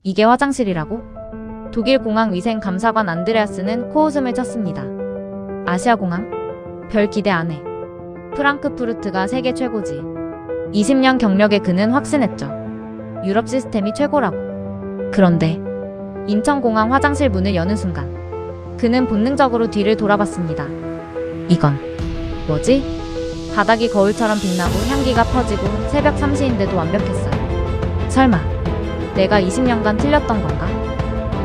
이게 화장실이라고? 독일 공항 위생 감사관 안드레아스는 코웃음을 쳤습니다. 아시아공항? 별 기대 안 해. 프랑크푸르트가 세계 최고지. 20년 경력에 그는 확신했죠. 유럽 시스템이 최고라고. 그런데 인천공항 화장실 문을 여는 순간 그는 본능적으로 뒤를 돌아봤습니다. 이건 뭐지? 바닥이 거울처럼 빛나고 향기가 퍼지고 새벽 3시인데도 완벽했어요. 설마 내가 20년간 틀렸던 건가?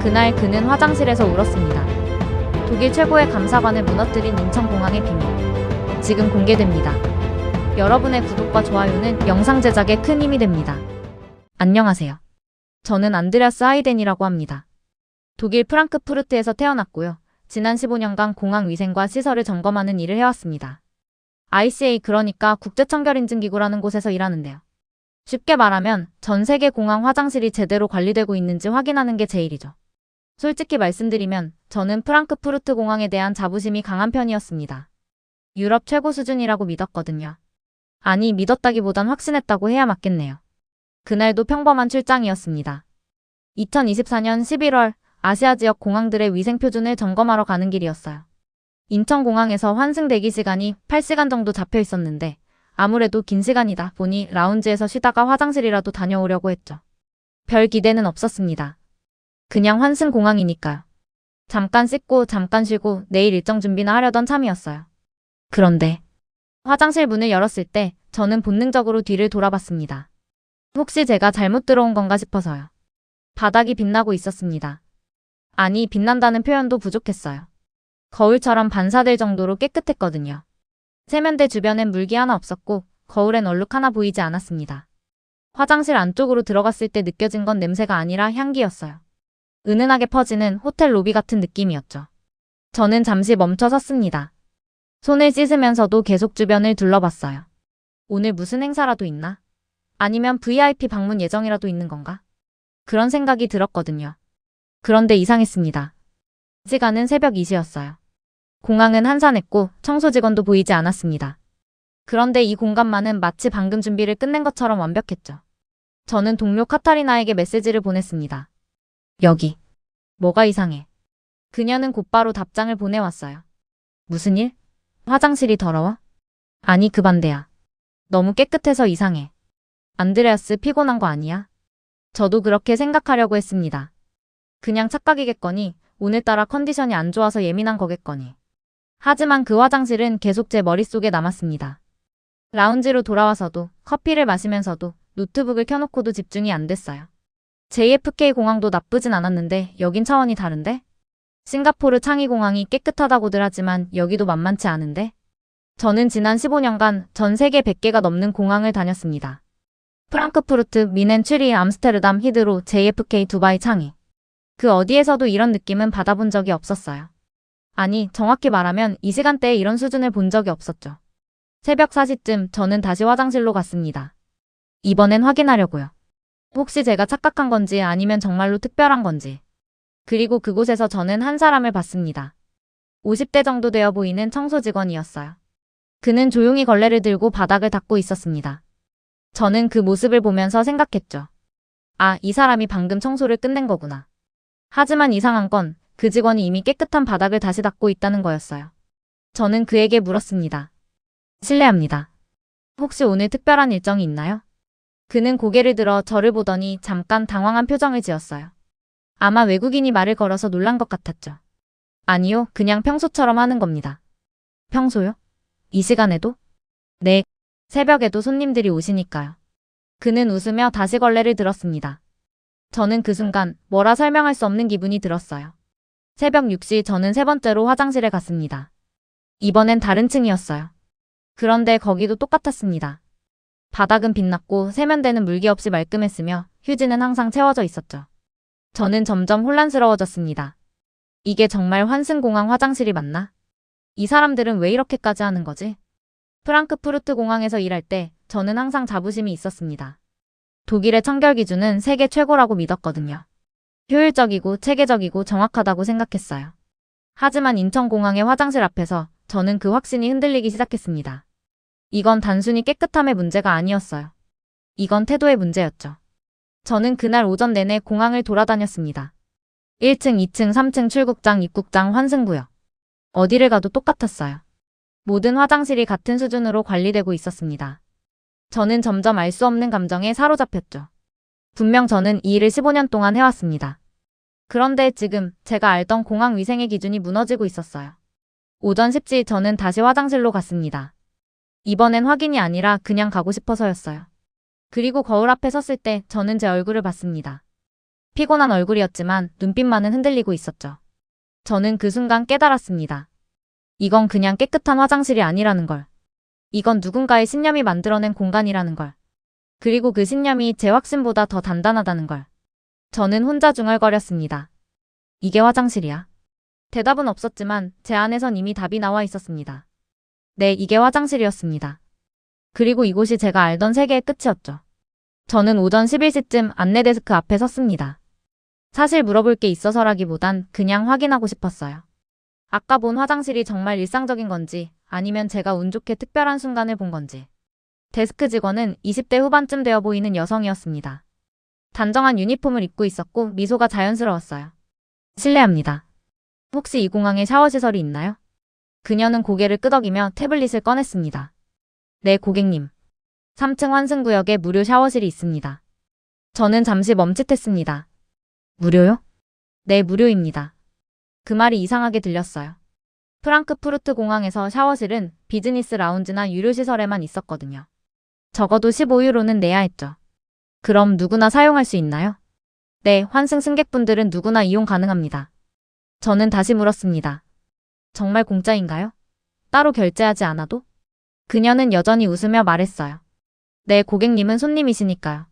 그날 그는 화장실에서 울었습니다. 독일 최고의 감사관을 무너뜨린 인천공항의 비밀. 지금 공개됩니다. 여러분의 구독과 좋아요는 영상 제작에 큰 힘이 됩니다. 안녕하세요. 저는 안드레아스 하이덴이라고 합니다. 독일 프랑크푸르트에서 태어났고요. 지난 15년간 공항 위생과 시설을 점검하는 일을 해왔습니다. ICA, 그러니까 국제청결인증기구라는 곳에서 일하는데요. 쉽게 말하면 전 세계 공항 화장실이 제대로 관리되고 있는지 확인하는 게 제 일이죠. 솔직히 말씀드리면 저는 프랑크푸르트 공항에 대한 자부심이 강한 편이었습니다. 유럽 최고 수준이라고 믿었거든요. 아니, 믿었다기보단 확신했다고 해야 맞겠네요. 그날도 평범한 출장이었습니다. 2024년 11월 아시아 지역 공항들의 위생 표준을 점검하러 가는 길이었어요. 인천공항에서 환승 대기 시간이 8시간 정도 잡혀 있었는데 아무래도 긴 시간이다 보니 라운지에서 쉬다가 화장실이라도 다녀오려고 했죠. 별 기대는 없었습니다. 그냥 환승 공항이니까요. 잠깐 씻고 잠깐 쉬고 내일 일정 준비나 하려던 참이었어요. 그런데 화장실 문을 열었을 때 저는 본능적으로 뒤를 돌아봤습니다. 혹시 제가 잘못 들어온 건가 싶어서요. 바닥이 빛나고 있었습니다. 아니, 빛난다는 표현도 부족했어요. 거울처럼 반사될 정도로 깨끗했거든요. 세면대 주변엔 물기 하나 없었고 거울엔 얼룩 하나 보이지 않았습니다. 화장실 안쪽으로 들어갔을 때 느껴진 건 냄새가 아니라 향기였어요. 은은하게 퍼지는 호텔 로비 같은 느낌이었죠. 저는 잠시 멈춰 섰습니다. 손을 씻으면서도 계속 주변을 둘러봤어요. 오늘 무슨 행사라도 있나? 아니면 VIP 방문 예정이라도 있는 건가? 그런 생각이 들었거든요. 그런데 이상했습니다. 시간은 새벽 2시였어요. 공항은 한산했고 청소 직원도 보이지 않았습니다. 그런데 이 공간만은 마치 방금 준비를 끝낸 것처럼 완벽했죠. 저는 동료 카타리나에게 메시지를 보냈습니다. 여기 뭐가 이상해. 그녀는 곧바로 답장을 보내왔어요. 무슨 일? 화장실이 더러워? 아니, 그 반대야. 너무 깨끗해서 이상해. 안드레아스, 피곤한 거 아니야? 저도 그렇게 생각하려고 했습니다. 그냥 착각이겠거니, 오늘따라 컨디션이 안 좋아서 예민한 거겠거니. 하지만 그 화장실은 계속 제 머릿속에 남았습니다. 라운지로 돌아와서도, 커피를 마시면서도, 노트북을 켜놓고도 집중이 안 됐어요. JFK 공항도 나쁘진 않았는데 여긴 차원이 다른데? 싱가포르 창이 공항이 깨끗하다고들 하지만 여기도 만만치 않은데? 저는 지난 15년간 전 세계 100개가 넘는 공항을 다녔습니다. 프랑크푸르트, 미넨, 취리, 암스테르담, 히드로, JFK, 두바이, 창이. 그 어디에서도 이런 느낌은 받아본 적이 없었어요. 아니, 정확히 말하면 이 시간대에 이런 수준을 본 적이 없었죠. 새벽 4시쯤 저는 다시 화장실로 갔습니다. 이번엔 확인하려고요. 혹시 제가 착각한 건지 아니면 정말로 특별한 건지. 그리고 그곳에서 저는 한 사람을 봤습니다. 50대 정도 되어 보이는 청소 직원이었어요. 그는 조용히 걸레를 들고 바닥을 닦고 있었습니다. 저는 그 모습을 보면서 생각했죠. 아, 이 사람이 방금 청소를 끝낸 거구나. 하지만 이상한 건 그 직원이 이미 깨끗한 바닥을 다시 닦고 있다는 거였어요. 저는 그에게 물었습니다. 실례합니다. 혹시 오늘 특별한 일정이 있나요? 그는 고개를 들어 저를 보더니 잠깐 당황한 표정을 지었어요. 아마 외국인이 말을 걸어서 놀란 것 같았죠. 아니요, 그냥 평소처럼 하는 겁니다. 평소요? 이 시간에도? 네, 새벽에도 손님들이 오시니까요. 그는 웃으며 다시 걸레를 들었습니다. 저는 그 순간 뭐라 설명할 수 없는 기분이 들었어요. 새벽 6시 저는 세 번째로 화장실에 갔습니다. 이번엔 다른 층이었어요. 그런데 거기도 똑같았습니다. 바닥은 빛났고 세면대는 물기 없이 말끔했으며 휴지는 항상 채워져 있었죠. 저는 점점 혼란스러워졌습니다. 이게 정말 환승공항 화장실이 맞나? 이 사람들은 왜 이렇게까지 하는 거지? 프랑크푸르트 공항에서 일할 때 저는 항상 자부심이 있었습니다. 독일의 청결 기준은 세계 최고라고 믿었거든요. 효율적이고 체계적이고 정확하다고 생각했어요. 하지만 인천공항의 화장실 앞에서 저는 그 확신이 흔들리기 시작했습니다. 이건 단순히 깨끗함의 문제가 아니었어요. 이건 태도의 문제였죠. 저는 그날 오전 내내 공항을 돌아다녔습니다. 1층, 2층, 3층 출국장, 입국장, 환승구역. 어디를 가도 똑같았어요. 모든 화장실이 같은 수준으로 관리되고 있었습니다. 저는 점점 알 수 없는 감정에 사로잡혔죠. 분명 저는 이 일을 15년 동안 해왔습니다. 그런데 지금 제가 알던 공항 위생의 기준이 무너지고 있었어요. 오전 10시 저는 다시 화장실로 갔습니다. 이번엔 확인이 아니라 그냥 가고 싶어서였어요. 그리고 거울 앞에 섰을 때 저는 제 얼굴을 봤습니다. 피곤한 얼굴이었지만 눈빛만은 흔들리고 있었죠. 저는 그 순간 깨달았습니다. 이건 그냥 깨끗한 화장실이 아니라는 걸. 이건 누군가의 신념이 만들어낸 공간이라는 걸. 그리고 그 신념이 제 확신보다 더 단단하다는 걸. 저는 혼자 중얼거렸습니다. 이게 화장실이야? 대답은 없었지만 제 안에선 이미 답이 나와 있었습니다. 네, 이게 화장실이었습니다. 그리고 이곳이 제가 알던 세계의 끝이었죠. 저는 오전 11시쯤 안내 데스크 앞에 섰습니다. 사실 물어볼 게 있어서라기보단 그냥 확인하고 싶었어요. 아까 본 화장실이 정말 일상적인 건지 아니면 제가 운 좋게 특별한 순간을 본 건지. 데스크 직원은 20대 후반쯤 되어 보이는 여성이었습니다. 단정한 유니폼을 입고 있었고 미소가 자연스러웠어요. 실례합니다. 혹시 이 공항에 샤워시설이 있나요? 그녀는 고개를 끄덕이며 태블릿을 꺼냈습니다. 네, 고객님. 3층 환승구역에 무료 샤워실이 있습니다. 저는 잠시 멈칫했습니다. 무료요? 네, 무료입니다. 그 말이 이상하게 들렸어요. 프랑크푸르트 공항에서 샤워실은 비즈니스 라운지나 유료시설에만 있었거든요. 적어도 15유로는 내야 했죠. 그럼 누구나 사용할 수 있나요? 네, 환승 승객분들은 누구나 이용 가능합니다. 저는 다시 물었습니다. 정말 공짜인가요? 따로 결제하지 않아도? 그녀는 여전히 웃으며 말했어요. 네, 고객님은 손님이시니까요.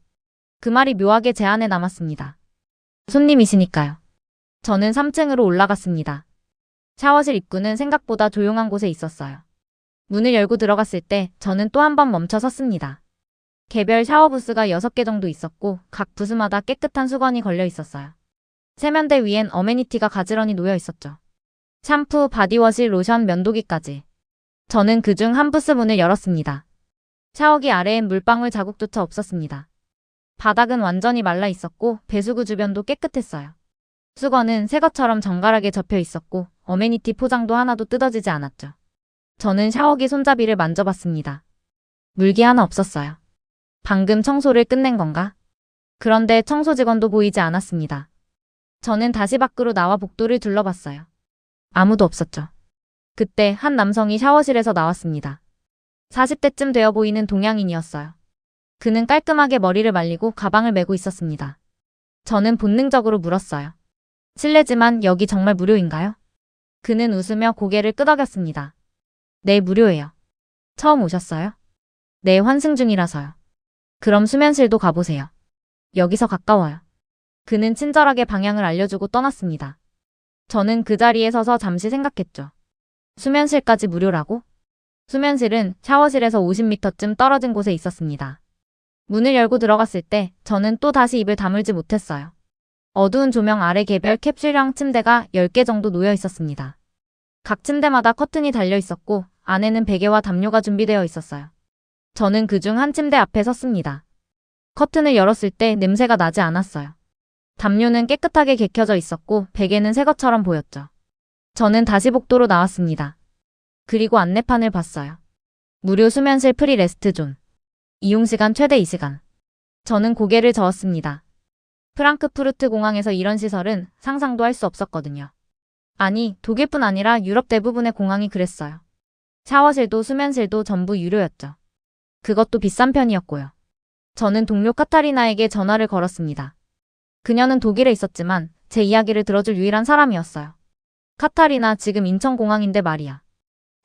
그 말이 묘하게 제 안에 남았습니다. 손님이시니까요. 저는 3층으로 올라갔습니다. 샤워실 입구는 생각보다 조용한 곳에 있었어요. 문을 열고 들어갔을 때 저는 또 한 번 멈춰 섰습니다. 개별 샤워 부스가 6개 정도 있었고 각 부스마다 깨끗한 수건이 걸려 있었어요. 세면대 위엔 어메니티가 가지런히 놓여 있었죠. 샴푸, 바디워시, 로션, 면도기까지. 저는 그중 한 부스 문을 열었습니다. 샤워기 아래엔 물방울 자국조차 없었습니다. 바닥은 완전히 말라 있었고 배수구 주변도 깨끗했어요. 수건은 새 것처럼 정갈하게 접혀 있었고 어메니티 포장도 하나도 뜯어지지 않았죠. 저는 샤워기 손잡이를 만져봤습니다. 물기 하나 없었어요. 방금 청소를 끝낸 건가? 그런데 청소 직원도 보이지 않았습니다. 저는 다시 밖으로 나와 복도를 둘러봤어요. 아무도 없었죠. 그때 한 남성이 샤워실에서 나왔습니다. 40대쯤 되어 보이는 동양인이었어요. 그는 깔끔하게 머리를 말리고 가방을 메고 있었습니다. 저는 본능적으로 물었어요. 실례지만 여기 정말 무료인가요? 그는 웃으며 고개를 끄덕였습니다. 네, 무료예요. 처음 오셨어요? 네, 환승 중이라서요. 그럼 수면실도 가보세요. 여기서 가까워요. 그는 친절하게 방향을 알려주고 떠났습니다. 저는 그 자리에 서서 잠시 생각했죠. 수면실까지 무료라고? 수면실은 샤워실에서 50m쯤 떨어진 곳에 있었습니다. 문을 열고 들어갔을 때 저는 또 다시 입을 다물지 못했어요. 어두운 조명 아래 개별 캡슐형 침대가 10개 정도 놓여 있었습니다. 각 침대마다 커튼이 달려 있었고 안에는 베개와 담요가 준비되어 있었어요. 저는 그중 한 침대 앞에 섰습니다. 커튼을 열었을 때 냄새가 나지 않았어요. 담요는 깨끗하게 개켜져 있었고 베개는 새 것처럼 보였죠. 저는 다시 복도로 나왔습니다. 그리고 안내판을 봤어요. 무료 수면실 프리 레스트 존. 이용시간 최대 2시간. 저는 고개를 저었습니다. 프랑크푸르트 공항에서 이런 시설은 상상도 할 수 없었거든요. 아니, 독일뿐 아니라 유럽 대부분의 공항이 그랬어요. 샤워실도 수면실도 전부 유료였죠. 그것도 비싼 편이었고요. 저는 동료 카타리나에게 전화를 걸었습니다. 그녀는 독일에 있었지만 제 이야기를 들어줄 유일한 사람이었어요. 카타리나, 지금 인천공항인데 말이야.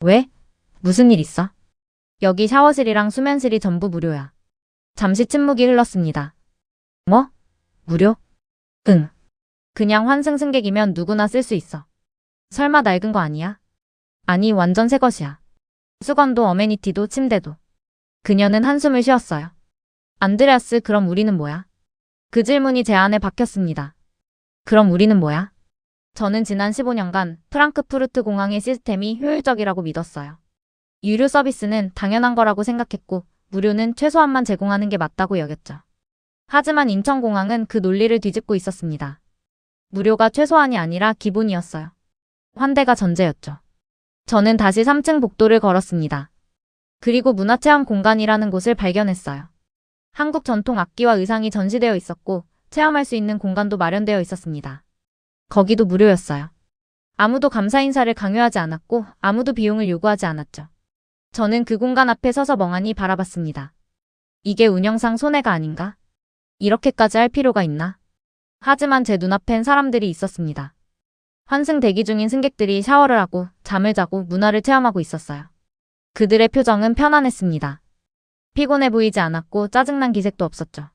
왜? 무슨 일 있어? 여기 샤워실이랑 수면실이 전부 무료야. 잠시 침묵이 흘렀습니다. 뭐? 무료? 응. 그냥 환승 승객이면 누구나 쓸 수 있어. 설마 낡은 거 아니야? 아니, 완전 새 것이야. 수건도 어메니티도 침대도. 그녀는 한숨을 쉬었어요. 안드레아스, 그럼 우리는 뭐야? 그 질문이 제 안에 박혔습니다. 그럼 우리는 뭐야? 저는 지난 15년간 프랑크푸르트 공항의 시스템이 효율적이라고 믿었어요. 유료 서비스는 당연한 거라고 생각했고 무료는 최소한만 제공하는 게 맞다고 여겼죠. 하지만 인천공항은 그 논리를 뒤집고 있었습니다. 무료가 최소한이 아니라 기본이었어요. 환대가 전제였죠. 저는 다시 3층 복도를 걸었습니다. 그리고 문화체험 공간이라는 곳을 발견했어요. 한국 전통 악기와 의상이 전시되어 있었고 체험할 수 있는 공간도 마련되어 있었습니다. 거기도 무료였어요. 아무도 감사 인사를 강요하지 않았고 아무도 비용을 요구하지 않았죠. 저는 그 공간 앞에 서서 멍하니 바라봤습니다. 이게 운영상 손해가 아닌가? 이렇게까지 할 필요가 있나? 하지만 제 눈앞엔 사람들이 있었습니다. 환승 대기 중인 승객들이 샤워를 하고 잠을 자고 문화를 체험하고 있었어요. 그들의 표정은 편안했습니다. 피곤해 보이지 않았고 짜증난 기색도 없었죠.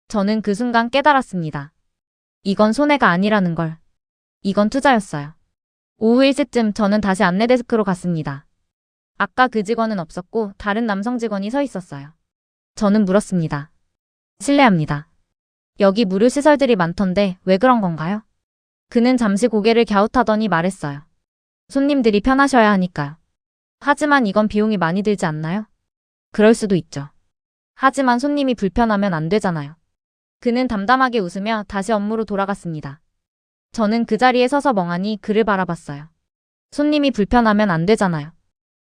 저는 그 순간 깨달았습니다. 이건 손해가 아니라는 걸. 이건 투자였어요. 오후 1시쯤 저는 다시 안내데스크로 갔습니다. 아까 그 직원은 없었고 다른 남성 직원이 서 있었어요. 저는 물었습니다. 실례합니다. 여기 무료 시설들이 많던데 왜 그런 건가요? 그는 잠시 고개를 갸웃하더니 말했어요. 손님들이 편하셔야 하니까요. 하지만 이건 비용이 많이 들지 않나요? 그럴 수도 있죠. 하지만 손님이 불편하면 안 되잖아요. 그는 담담하게 웃으며 다시 업무로 돌아갔습니다. 저는 그 자리에 서서 멍하니 그를 바라봤어요. 손님이 불편하면 안 되잖아요.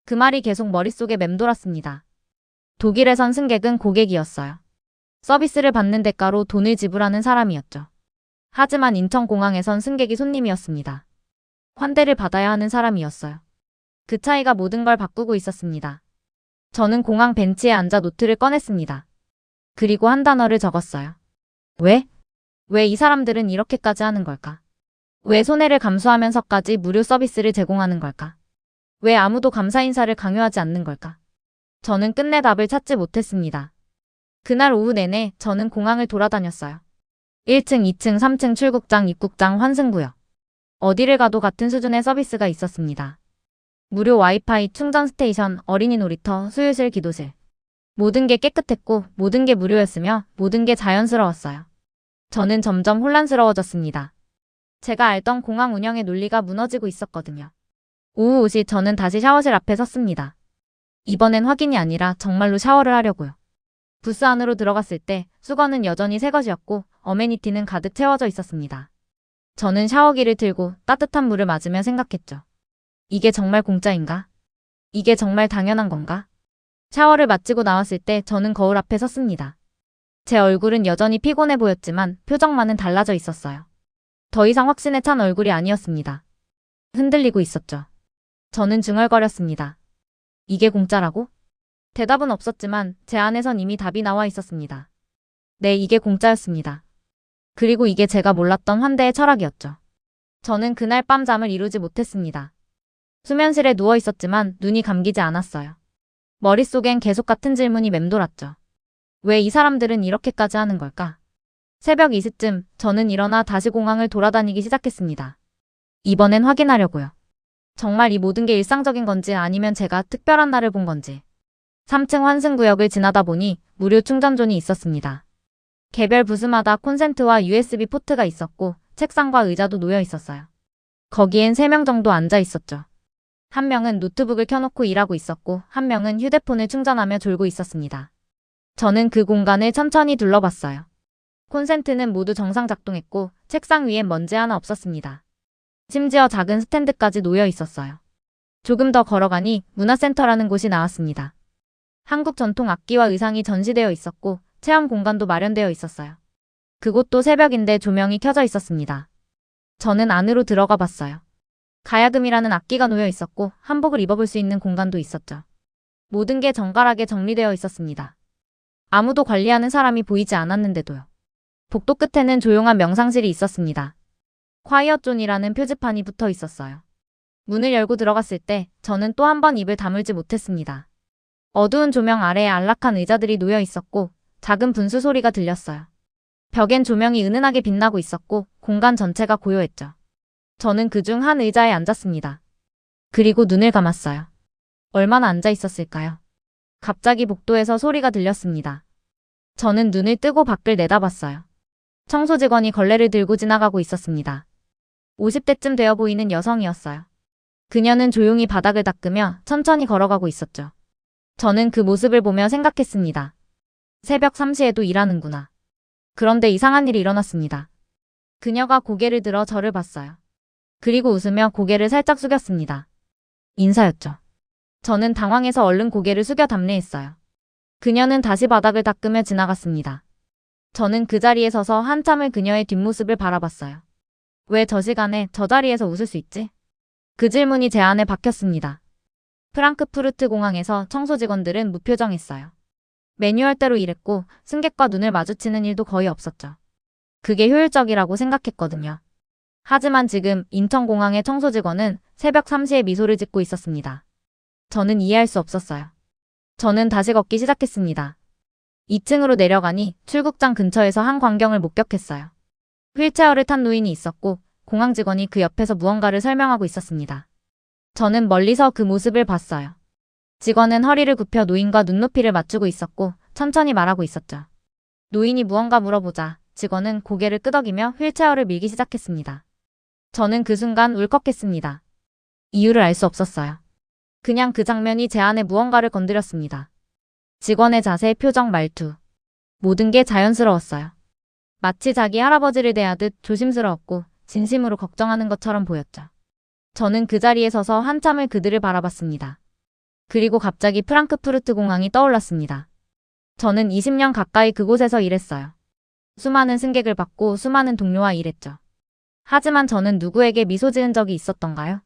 그 말이 계속 머릿속에 맴돌았습니다. 독일에선 승객은 고객이었어요. 서비스를 받는 대가로 돈을 지불하는 사람이었죠. 하지만 인천공항에선 승객이 손님이었습니다. 환대를 받아야 하는 사람이었어요. 그 차이가 모든 걸 바꾸고 있었습니다. 저는 공항 벤치에 앉아 노트를 꺼냈습니다. 그리고 한 단어를 적었어요. 왜? 왜 이 사람들은 이렇게까지 하는 걸까? 왜 손해를 감수하면서까지 무료 서비스를 제공하는 걸까? 왜 아무도 감사 인사를 강요하지 않는 걸까? 저는 끝내 답을 찾지 못했습니다. 그날 오후 내내 저는 공항을 돌아다녔어요. 1층, 2층, 3층 출국장, 입국장, 환승구역. 어디를 가도 같은 수준의 서비스가 있었습니다. 무료 와이파이, 충전 스테이션, 어린이 놀이터, 수유실, 기도실. 모든 게 깨끗했고 모든 게 무료였으며 모든 게 자연스러웠어요. 저는 점점 혼란스러워졌습니다. 제가 알던 공항 운영의 논리가 무너지고 있었거든요. 오후 5시 저는 다시 샤워실 앞에 섰습니다. 이번엔 확인이 아니라 정말로 샤워를 하려고요. 부스 안으로 들어갔을 때 수건은 여전히 새 것이었고 어메니티는 가득 채워져 있었습니다. 저는 샤워기를 틀고 따뜻한 물을 맞으며 생각했죠. 이게 정말 공짜인가? 이게 정말 당연한 건가? 샤워를 마치고 나왔을 때 저는 거울 앞에 섰습니다. 제 얼굴은 여전히 피곤해 보였지만 표정만은 달라져 있었어요. 더 이상 확신에 찬 얼굴이 아니었습니다. 흔들리고 있었죠. 저는 중얼거렸습니다. 이게 공짜라고? 대답은 없었지만 제 안에선 이미 답이 나와 있었습니다. 네, 이게 공짜였습니다. 그리고 이게 제가 몰랐던 환대의 철학이었죠. 저는 그날 밤 잠을 이루지 못했습니다. 수면실에 누워 있었지만 눈이 감기지 않았어요. 머릿속엔 계속 같은 질문이 맴돌았죠. 왜 이 사람들은 이렇게까지 하는 걸까? 새벽 2시쯤 저는 일어나 다시 공항을 돌아다니기 시작했습니다. 이번엔 확인하려고요. 정말 이 모든 게 일상적인 건지 아니면 제가 특별한 날을 본 건지. 3층 환승구역을 지나다 보니 무료 충전존이 있었습니다. 개별 부스마다 콘센트와 USB 포트가 있었고 책상과 의자도 놓여 있었어요. 거기엔 3명 정도 앉아 있었죠. 한 명은 노트북을 켜놓고 일하고 있었고 한 명은 휴대폰을 충전하며 졸고 있었습니다. 저는 그 공간을 천천히 둘러봤어요. 콘센트는 모두 정상 작동했고 책상 위엔 먼지 하나 없었습니다. 심지어 작은 스탠드까지 놓여 있었어요. 조금 더 걸어가니 문화센터라는 곳이 나왔습니다. 한국 전통 악기와 의상이 전시되어 있었고 체험 공간도 마련되어 있었어요. 그곳도 새벽인데 조명이 켜져 있었습니다. 저는 안으로 들어가 봤어요. 가야금이라는 악기가 놓여 있었고 한복을 입어볼 수 있는 공간도 있었죠. 모든 게 정갈하게 정리되어 있었습니다. 아무도 관리하는 사람이 보이지 않았는데도요. 복도 끝에는 조용한 명상실이 있었습니다. 콰이어존이라는 표지판이 붙어 있었어요. 문을 열고 들어갔을 때 저는 또 한 번 입을 다물지 못했습니다. 어두운 조명 아래에 안락한 의자들이 놓여 있었고 작은 분수 소리가 들렸어요. 벽엔 조명이 은은하게 빛나고 있었고 공간 전체가 고요했죠. 저는 그중 한 의자에 앉았습니다. 그리고 눈을 감았어요. 얼마나 앉아 있었을까요? 갑자기 복도에서 소리가 들렸습니다. 저는 눈을 뜨고 밖을 내다봤어요. 청소 직원이 걸레를 들고 지나가고 있었습니다. 50대쯤 되어 보이는 여성이었어요. 그녀는 조용히 바닥을 닦으며 천천히 걸어가고 있었죠. 저는 그 모습을 보며 생각했습니다. 새벽 3시에도 일하는구나. 그런데 이상한 일이 일어났습니다. 그녀가 고개를 들어 저를 봤어요. 그리고 웃으며 고개를 살짝 숙였습니다. 인사였죠. 저는 당황해서 얼른 고개를 숙여 답례했어요. 그녀는 다시 바닥을 닦으며 지나갔습니다. 저는 그 자리에 서서 한참을 그녀의 뒷모습을 바라봤어요. 왜 저 시간에 저 자리에서 웃을 수 있지? 그 질문이 제 안에 박혔습니다. 프랑크푸르트 공항에서 청소 직원들은 무표정했어요. 매뉴얼대로 일했고 승객과 눈을 마주치는 일도 거의 없었죠. 그게 효율적이라고 생각했거든요. 하지만 지금 인천공항의 청소 직원은 새벽 3시에 미소를 짓고 있었습니다. 저는 이해할 수 없었어요. 저는 다시 걷기 시작했습니다. 2층으로 내려가니 출국장 근처에서 한 광경을 목격했어요. 휠체어를 탄 노인이 있었고 공항 직원이 그 옆에서 무언가를 설명하고 있었습니다. 저는 멀리서 그 모습을 봤어요. 직원은 허리를 굽혀 노인과 눈높이를 맞추고 있었고 천천히 말하고 있었죠. 노인이 무언가 물어보자 직원은 고개를 끄덕이며 휠체어를 밀기 시작했습니다. 저는 그 순간 울컥했습니다. 이유를 알 수 없었어요. 그냥 그 장면이 제 안에 무언가를 건드렸습니다. 직원의 자세, 표정, 말투. 모든 게 자연스러웠어요. 마치 자기 할아버지를 대하듯 조심스러웠고 진심으로 걱정하는 것처럼 보였죠. 저는 그 자리에 서서 한참을 그들을 바라봤습니다. 그리고 갑자기 프랑크푸르트 공항이 떠올랐습니다. 저는 20년 가까이 그곳에서 일했어요. 수많은 승객을 받고 수많은 동료와 일했죠. 하지만 저는 누구에게 미소 지은 적이 있었던가요?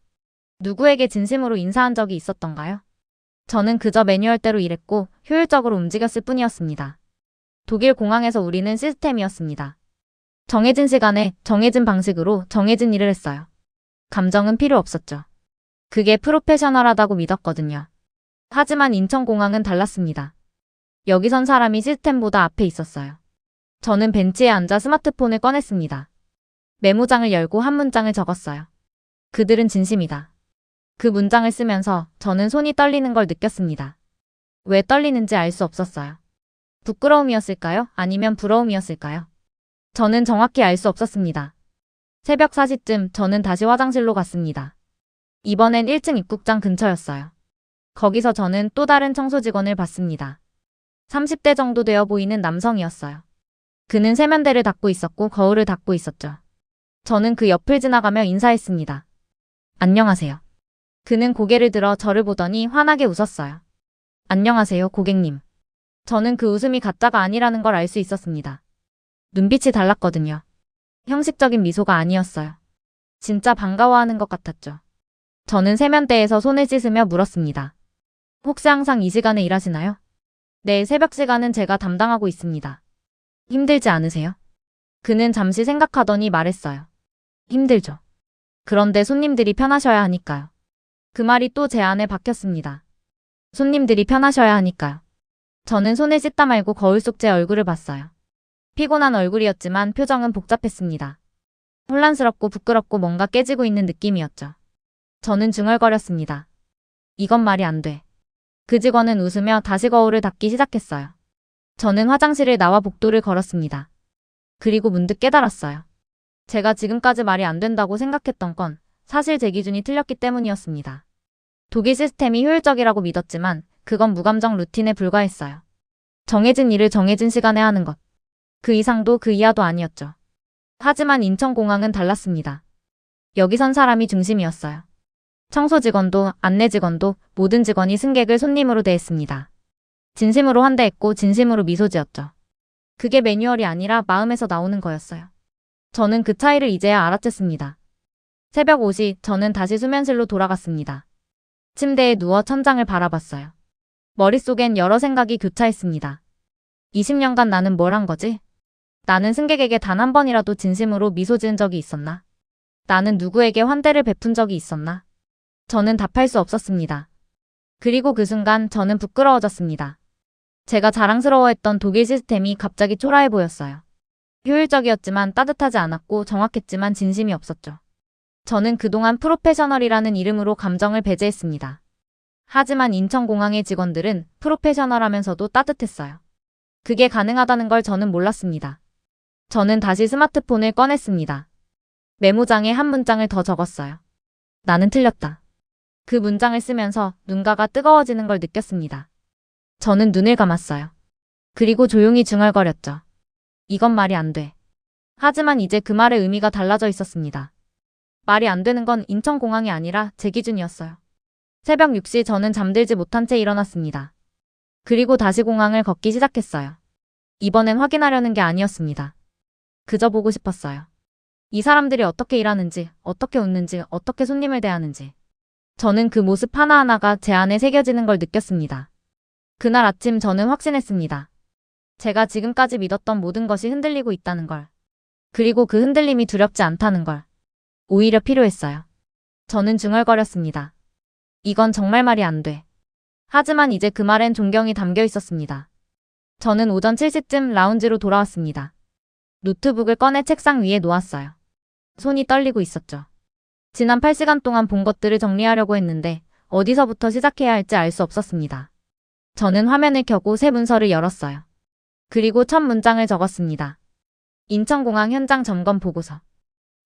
누구에게 진심으로 인사한 적이 있었던가요? 저는 그저 매뉴얼대로 일했고 효율적으로 움직였을 뿐이었습니다. 독일 공항에서 우리는 시스템이었습니다. 정해진 시간에 정해진 방식으로 정해진 일을 했어요. 감정은 필요 없었죠. 그게 프로페셔널하다고 믿었거든요. 하지만 인천공항은 달랐습니다. 여기선 사람이 시스템보다 앞에 있었어요. 저는 벤치에 앉아 스마트폰을 꺼냈습니다. 메모장을 열고 한 문장을 적었어요. 그들은 진심이다. 그 문장을 쓰면서 저는 손이 떨리는 걸 느꼈습니다. 왜 떨리는지 알 수 없었어요. 부끄러움이었을까요? 아니면 부러움이었을까요? 저는 정확히 알 수 없었습니다. 새벽 4시쯤 저는 다시 화장실로 갔습니다. 이번엔 1층 입국장 근처였어요. 거기서 저는 또 다른 청소 직원을 봤습니다. 30대 정도 되어 보이는 남성이었어요. 그는 세면대를 닦고 있었고 거울을 닦고 있었죠. 저는 그 옆을 지나가며 인사했습니다. 안녕하세요. 그는 고개를 들어 저를 보더니 환하게 웃었어요. 안녕하세요, 고객님. 저는 그 웃음이 가짜가 아니라는 걸 알 수 있었습니다. 눈빛이 달랐거든요. 형식적인 미소가 아니었어요. 진짜 반가워하는 것 같았죠. 저는 세면대에서 손을 씻으며 물었습니다. 혹시 항상 이 시간에 일하시나요? 네, 새벽 시간은 제가 담당하고 있습니다. 힘들지 않으세요? 그는 잠시 생각하더니 말했어요. 힘들죠. 그런데 손님들이 편하셔야 하니까요. 그 말이 또 제 안에 박혔습니다. 손님들이 편하셔야 하니까요. 저는 손을 씻다 말고 거울 속 제 얼굴을 봤어요. 피곤한 얼굴이었지만 표정은 복잡했습니다. 혼란스럽고 부끄럽고 뭔가 깨지고 있는 느낌이었죠. 저는 중얼거렸습니다. 이건 말이 안 돼. 그 직원은 웃으며 다시 거울을 닦기 시작했어요. 저는 화장실을 나와 복도를 걸었습니다. 그리고 문득 깨달았어요. 제가 지금까지 말이 안 된다고 생각했던 건 사실 제 기준이 틀렸기 때문이었습니다. 독일 시스템이 효율적이라고 믿었지만 그건 무감정 루틴에 불과했어요. 정해진 일을 정해진 시간에 하는 것. 그 이상도 그 이하도 아니었죠. 하지만 인천공항은 달랐습니다. 여기선 사람이 중심이었어요. 청소 직원도 안내 직원도 모든 직원이 승객을 손님으로 대했습니다. 진심으로 환대했고 진심으로 미소 지었죠. 그게 매뉴얼이 아니라 마음에서 나오는 거였어요. 저는 그 차이를 이제야 알아챘습니다. 새벽 5시 저는 다시 수면실로 돌아갔습니다. 침대에 누워 천장을 바라봤어요. 머릿속엔 여러 생각이 교차했습니다. 20년간 나는 뭘 한 거지? 나는 승객에게 단 한 번이라도 진심으로 미소 지은 적이 있었나? 나는 누구에게 환대를 베푼 적이 있었나? 저는 답할 수 없었습니다. 그리고 그 순간 저는 부끄러워졌습니다. 제가 자랑스러워했던 독일 시스템이 갑자기 초라해 보였어요. 효율적이었지만 따뜻하지 않았고 정확했지만 진심이 없었죠. 저는 그동안 프로페셔널이라는 이름으로 감정을 배제했습니다. 하지만 인천공항의 직원들은 프로페셔널하면서도 따뜻했어요. 그게 가능하다는 걸 저는 몰랐습니다. 저는 다시 스마트폰을 꺼냈습니다. 메모장에 한 문장을 더 적었어요. 나는 틀렸다. 그 문장을 쓰면서 눈가가 뜨거워지는 걸 느꼈습니다. 저는 눈을 감았어요. 그리고 조용히 중얼거렸죠. 이건 말이 안 돼. 하지만 이제 그 말의 의미가 달라져 있었습니다. 말이 안 되는 건 인천공항이 아니라 제 기준이었어요. 새벽 6시 저는 잠들지 못한 채 일어났습니다. 그리고 다시 공항을 걷기 시작했어요. 이번엔 확인하려는 게 아니었습니다. 그저 보고 싶었어요. 이 사람들이 어떻게 일하는지, 어떻게 웃는지, 어떻게 손님을 대하는지. 저는 그 모습 하나하나가 제 안에 새겨지는 걸 느꼈습니다. 그날 아침 저는 확신했습니다. 제가 지금까지 믿었던 모든 것이 흔들리고 있다는 걸. 그리고 그 흔들림이 두렵지 않다는 걸. 오히려 필요했어요. 저는 중얼거렸습니다. 이건 정말 말이 안 돼. 하지만 이제 그 말엔 존경이 담겨 있었습니다. 저는 오전 7시쯤 라운지로 돌아왔습니다. 노트북을 꺼내 책상 위에 놓았어요. 손이 떨리고 있었죠. 지난 8시간 동안 본 것들을 정리하려고 했는데 어디서부터 시작해야 할지 알 수 없었습니다. 저는 화면을 켜고 새 문서를 열었어요. 그리고 첫 문장을 적었습니다. 인천공항 현장 점검 보고서.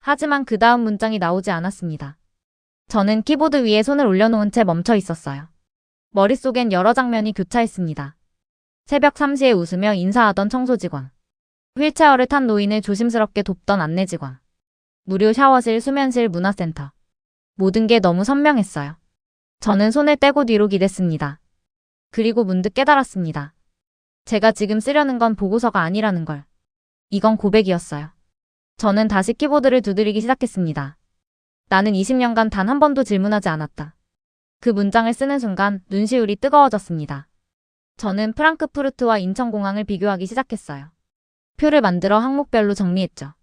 하지만 그 다음 문장이 나오지 않았습니다. 저는 키보드 위에 손을 올려놓은 채 멈춰 있었어요. 머릿속엔 여러 장면이 교차했습니다. 새벽 3시에 웃으며 인사하던 청소직원. 휠체어를 탄 노인을 조심스럽게 돕던 안내직원. 무료 샤워실, 수면실, 문화센터. 모든 게 너무 선명했어요. 저는 손을 떼고 뒤로 기댔습니다. 그리고 문득 깨달았습니다. 제가 지금 쓰려는 건 보고서가 아니라는 걸. 이건 고백이었어요. 저는 다시 키보드를 두드리기 시작했습니다. 나는 20년간 단 한 번도 질문하지 않았다. 그 문장을 쓰는 순간 눈시울이 뜨거워졌습니다. 저는 프랑크푸르트와 인천공항을 비교하기 시작했어요. 표를 만들어 항목별로 정리했죠.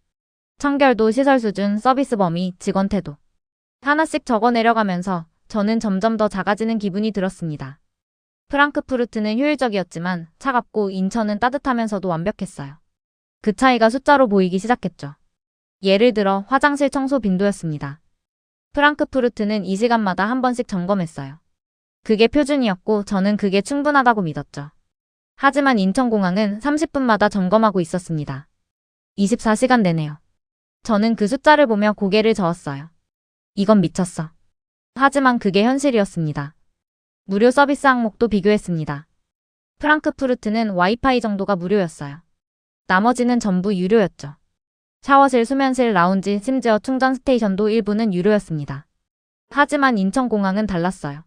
청결도, 시설 수준, 서비스 범위, 직원 태도. 하나씩 적어 내려가면서 저는 점점 더 작아지는 기분이 들었습니다. 프랑크푸르트는 효율적이었지만 차갑고 인천은 따뜻하면서도 완벽했어요. 그 차이가 숫자로 보이기 시작했죠. 예를 들어 화장실 청소 빈도였습니다. 프랑크푸르트는 이 시간마다 한 번씩 점검했어요. 그게 표준이었고 저는 그게 충분하다고 믿었죠. 하지만 인천공항은 30분마다 점검하고 있었습니다. 24시간 내내요. 저는 그 숫자를 보며 고개를 저었어요. 이건 미쳤어. 하지만 그게 현실이었습니다. 무료 서비스 항목도 비교했습니다. 프랑크푸르트는 와이파이 정도가 무료였어요. 나머지는 전부 유료였죠. 샤워실, 수면실, 라운지, 심지어 충전 스테이션도 일부는 유료였습니다. 하지만 인천공항은 달랐어요.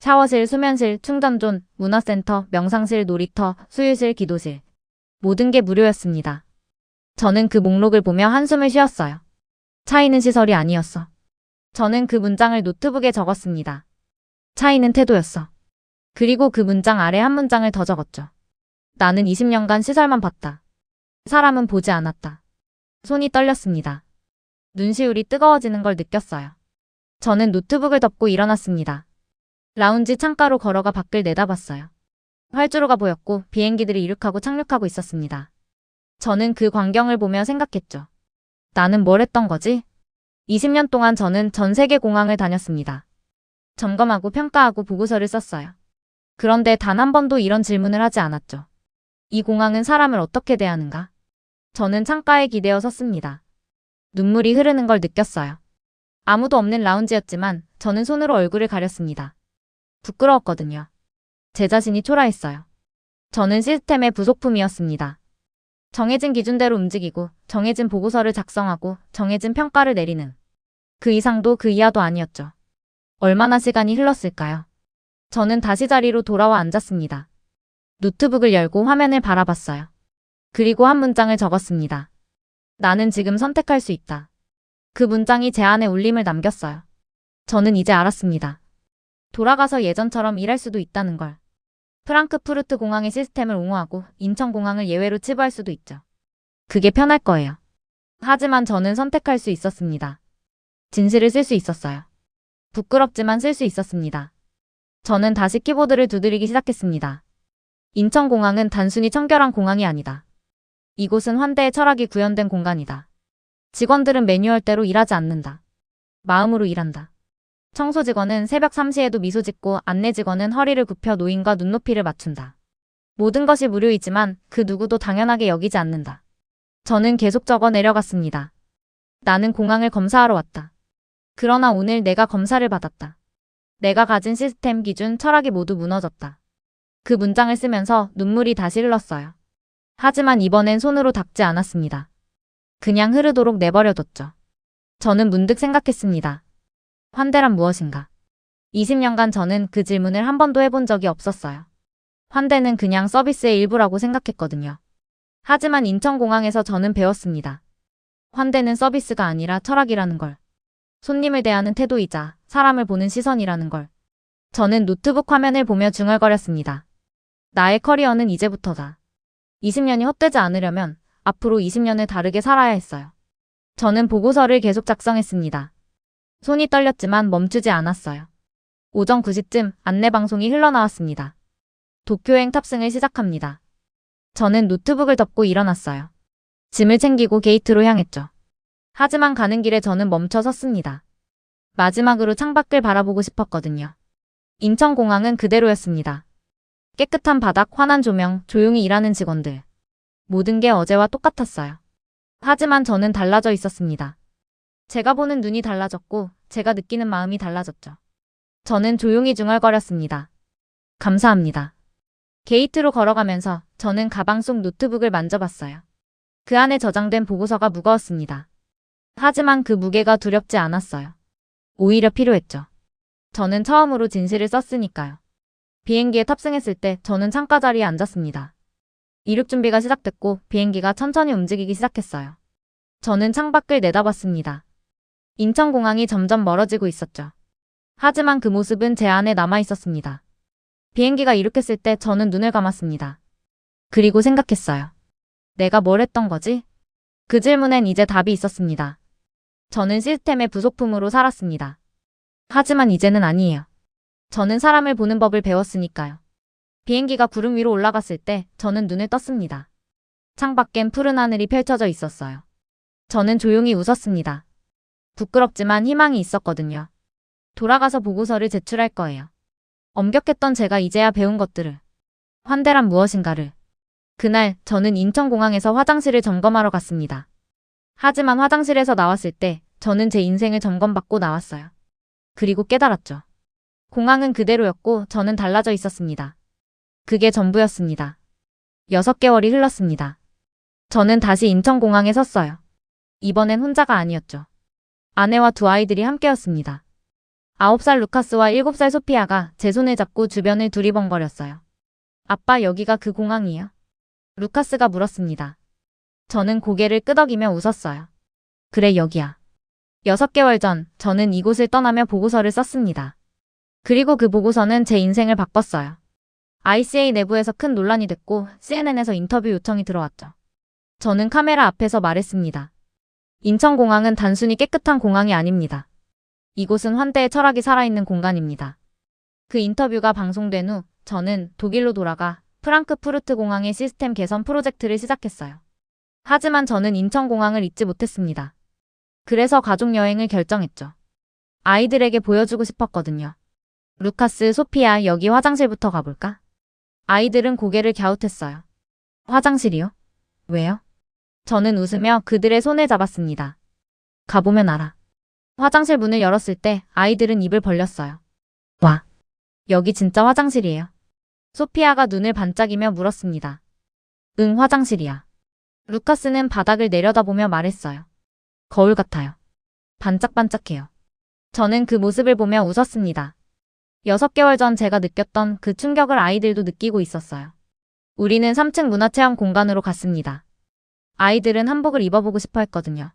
샤워실, 수면실, 충전존, 문화센터, 명상실, 놀이터, 수유실, 기도실. 모든 게 무료였습니다. 저는 그 목록을 보며 한숨을 쉬었어요. 차이는 시설이 아니었어. 저는 그 문장을 노트북에 적었습니다. 차이는 태도였어. 그리고 그 문장 아래 한 문장을 더 적었죠. 나는 20년간 시설만 봤다. 사람은 보지 않았다. 손이 떨렸습니다. 눈시울이 뜨거워지는 걸 느꼈어요. 저는 노트북을 덮고 일어났습니다. 라운지 창가로 걸어가 밖을 내다봤어요. 활주로가 보였고 비행기들이 이륙하고 착륙하고 있었습니다. 저는 그 광경을 보며 생각했죠. 나는 뭘 했던 거지? 20년 동안 저는 전 세계 공항을 다녔습니다. 점검하고 평가하고 보고서를 썼어요. 그런데 단 한 번도 이런 질문을 하지 않았죠. 이 공항은 사람을 어떻게 대하는가? 저는 창가에 기대어 섰습니다. 눈물이 흐르는 걸 느꼈어요. 아무도 없는 라운지였지만 저는 손으로 얼굴을 가렸습니다. 부끄러웠거든요. 제 자신이 초라했어요. 저는 시스템의 부속품이었습니다. 정해진 기준대로 움직이고 정해진 보고서를 작성하고 정해진 평가를 내리는 그 이상도 그 이하도 아니었죠. 얼마나 시간이 흘렀을까요? 저는 다시 자리로 돌아와 앉았습니다. 노트북을 열고 화면을 바라봤어요. 그리고 한 문장을 적었습니다. 나는 지금 선택할 수 있다. 그 문장이 제 안에 울림을 남겼어요. 저는 이제 알았습니다. 돌아가서 예전처럼 일할 수도 있다는 걸. 프랑크푸르트 공항의 시스템을 옹호하고 인천공항을 예외로 치부할 수도 있죠. 그게 편할 거예요. 하지만 저는 선택할 수 있었습니다. 진실을 쓸 수 있었어요. 부끄럽지만 쓸 수 있었습니다. 저는 다시 키보드를 두드리기 시작했습니다. 인천공항은 단순히 청결한 공항이 아니다. 이곳은 환대의 철학이 구현된 공간이다. 직원들은 매뉴얼대로 일하지 않는다. 마음으로 일한다. 청소 직원은 새벽 3시에도 미소 짓고 안내 직원은 허리를 굽혀 노인과 눈높이를 맞춘다. 모든 것이 무료이지만 그 누구도 당연하게 여기지 않는다. 저는 계속 적어 내려갔습니다. 나는 공항을 검사하러 왔다. 그러나 오늘 내가 검사를 받았다. 내가 가진 시스템, 기준, 철학이 모두 무너졌다. 그 문장을 쓰면서 눈물이 다시 흘렀어요. 하지만 이번엔 손으로 닦지 않았습니다. 그냥 흐르도록 내버려뒀죠. 저는 문득 생각했습니다. 환대란 무엇인가? 20년간 저는 그 질문을 한 번도 해본 적이 없었어요. 환대는 그냥 서비스의 일부라고 생각했거든요. 하지만 인천공항에서 저는 배웠습니다. 환대는 서비스가 아니라 철학이라는 걸. 손님을 대하는 태도이자 사람을 보는 시선이라는 걸. 저는 노트북 화면을 보며 중얼거렸습니다. 나의 커리어는 이제부터다. 20년이 헛되지 않으려면 앞으로 20년을 다르게 살아야 했어요. 저는 보고서를 계속 작성했습니다. 손이 떨렸지만 멈추지 않았어요. 오전 9시쯤 안내방송이 흘러나왔습니다. 도쿄행 탑승을 시작합니다. 저는 노트북을 덮고 일어났어요. 짐을 챙기고 게이트로 향했죠. 하지만 가는 길에 저는 멈춰 섰습니다. 마지막으로 창밖을 바라보고 싶었거든요. 인천공항은 그대로였습니다. 깨끗한 바닥, 환한 조명, 조용히 일하는 직원들. 모든 게 어제와 똑같았어요. 하지만 저는 달라져 있었습니다. 제가 보는 눈이 달라졌고 제가 느끼는 마음이 달라졌죠. 저는 조용히 중얼거렸습니다. 감사합니다. 게이트로 걸어가면서 저는 가방 속 노트북을 만져봤어요. 그 안에 저장된 보고서가 무거웠습니다. 하지만 그 무게가 두렵지 않았어요. 오히려 필요했죠. 저는 처음으로 진실을 썼으니까요. 비행기에 탑승했을 때 저는 창가 자리에 앉았습니다. 이륙 준비가 시작됐고 비행기가 천천히 움직이기 시작했어요. 저는 창밖을 내다봤습니다. 인천공항이 점점 멀어지고 있었죠. 하지만 그 모습은 제 안에 남아 있었습니다. 비행기가 이륙했을 때 저는 눈을 감았습니다. 그리고 생각했어요. 내가 뭘 했던 거지? 그 질문엔 이제 답이 있었습니다. 저는 시스템의 부속품으로 살았습니다. 하지만 이제는 아니에요. 저는 사람을 보는 법을 배웠으니까요. 비행기가 구름 위로 올라갔을 때 저는 눈을 떴습니다. 창밖엔 푸른 하늘이 펼쳐져 있었어요. 저는 조용히 웃었습니다. 부끄럽지만 희망이 있었거든요. 돌아가서 보고서를 제출할 거예요. 엄격했던 제가 이제야 배운 것들을. 환대란 무엇인가를. 그날 저는 인천공항에서 화장실을 점검하러 갔습니다. 하지만 화장실에서 나왔을 때 저는 제 인생을 점검받고 나왔어요. 그리고 깨달았죠. 공항은 그대로였고 저는 달라져 있었습니다. 그게 전부였습니다. 6개월이 흘렀습니다. 저는 다시 인천공항에 섰어요. 이번엔 혼자가 아니었죠. 아내와 두 아이들이 함께였습니다. 9살 루카스와 7살 소피아가 제 손을 잡고 주변을 두리번거렸어요. 아빠, 여기가 그 공항이요? 루카스가 물었습니다. 저는 고개를 끄덕이며 웃었어요. 그래, 여기야. 6개월 전 저는 이곳을 떠나며 보고서를 썼습니다. 그리고 그 보고서는 제 인생을 바꿨어요. ICA 내부에서 큰 논란이 됐고 CNN에서 인터뷰 요청이 들어왔죠. 저는 카메라 앞에서 말했습니다. 인천공항은 단순히 깨끗한 공항이 아닙니다. 이곳은 환대의 철학이 살아있는 공간입니다. 그 인터뷰가 방송된 후 저는 독일로 돌아가 프랑크푸르트 공항의 시스템 개선 프로젝트를 시작했어요. 하지만 저는 인천공항을 잊지 못했습니다. 그래서 가족여행을 결정했죠. 아이들에게 보여주고 싶었거든요. 루카스, 소피아, 여기 화장실부터 가볼까? 아이들은 고개를 갸웃했어요. 화장실이요? 왜요? 저는 웃으며 그들의 손을 잡았습니다. 가보면 알아. 화장실 문을 열었을 때 아이들은 입을 벌렸어요. 와, 여기 진짜 화장실이에요. 소피아가 눈을 반짝이며 물었습니다. 응, 화장실이야. 루카스는 바닥을 내려다보며 말했어요. 거울 같아요. 반짝반짝해요. 저는 그 모습을 보며 웃었습니다. 6개월 전 제가 느꼈던 그 충격을 아이들도 느끼고 있었어요. 우리는 3층 문화체험 공간으로 갔습니다. 아이들은 한복을 입어보고 싶어 했거든요.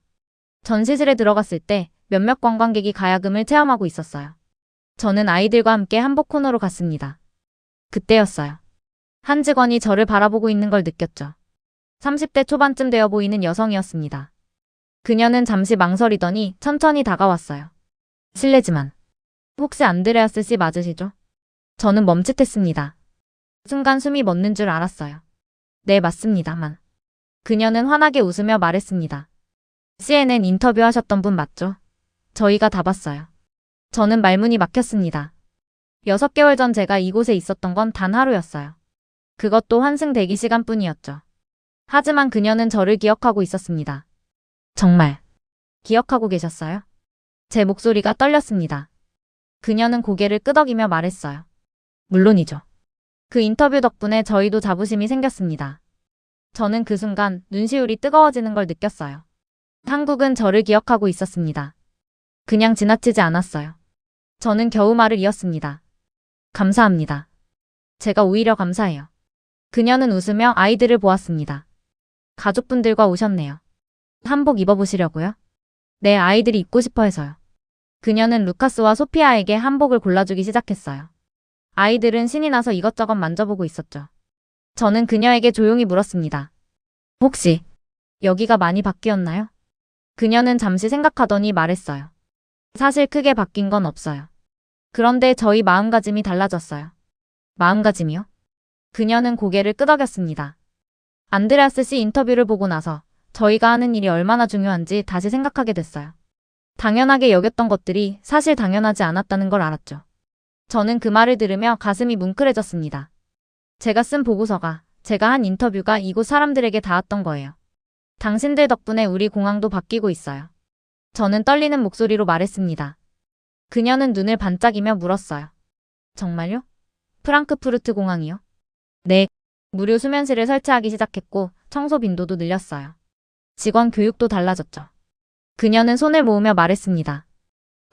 전시실에 들어갔을 때 몇몇 관광객이 가야금을 체험하고 있었어요. 저는 아이들과 함께 한복 코너로 갔습니다. 그때였어요. 한 직원이 저를 바라보고 있는 걸 느꼈죠. 30대 초반쯤 되어 보이는 여성이었습니다. 그녀는 잠시 망설이더니 천천히 다가왔어요. 실례지만 혹시 안드레아스 씨 맞으시죠? 저는 멈칫했습니다. 순간 숨이 멎는 줄 알았어요. 네, 맞습니다만. 그녀는 환하게 웃으며 말했습니다. CNN 인터뷰하셨던 분 맞죠? 저희가 다 봤어요. 저는 말문이 막혔습니다. 6개월 전 제가 이곳에 있었던 건 단 하루였어요. 그것도 환승 대기 시간뿐이었죠. 하지만 그녀는 저를 기억하고 있었습니다. 정말 기억하고 계셨어요? 제 목소리가 떨렸습니다. 그녀는 고개를 끄덕이며 말했어요. 물론이죠. 그 인터뷰 덕분에 저희도 자부심이 생겼습니다. 저는 그 순간 눈시울이 뜨거워지는 걸 느꼈어요. 한국은 저를 기억하고 있었습니다. 그냥 지나치지 않았어요. 저는 겨우 말을 이었습니다. 감사합니다. 제가 오히려 감사해요. 그녀는 웃으며 아이들을 보았습니다. 가족분들과 오셨네요. 한복 입어보시려고요? 네, 아이들이 입고 싶어 해서요. 그녀는 루카스와 소피아에게 한복을 골라주기 시작했어요. 아이들은 신이 나서 이것저것 만져보고 있었죠. 저는 그녀에게 조용히 물었습니다. 혹시 여기가 많이 바뀌었나요? 그녀는 잠시 생각하더니 말했어요. 사실 크게 바뀐 건 없어요. 그런데 저희 마음가짐이 달라졌어요. 마음가짐이요? 그녀는 고개를 끄덕였습니다. 안드레아스 씨 인터뷰를 보고 나서 저희가 하는 일이 얼마나 중요한지 다시 생각하게 됐어요. 당연하게 여겼던 것들이 사실 당연하지 않았다는 걸 알았죠. 저는 그 말을 들으며 가슴이 뭉클해졌습니다. 제가 쓴 보고서가, 제가 한 인터뷰가 이곳 사람들에게 닿았던 거예요. 당신들 덕분에 우리 공항도 바뀌고 있어요. 저는 떨리는 목소리로 말했습니다. 그녀는 눈을 반짝이며 물었어요. 정말요? 프랑크푸르트 공항이요? 네. 무료 수면실을 설치하기 시작했고 청소 빈도도 늘렸어요. 직원 교육도 달라졌죠. 그녀는 손을 모으며 말했습니다.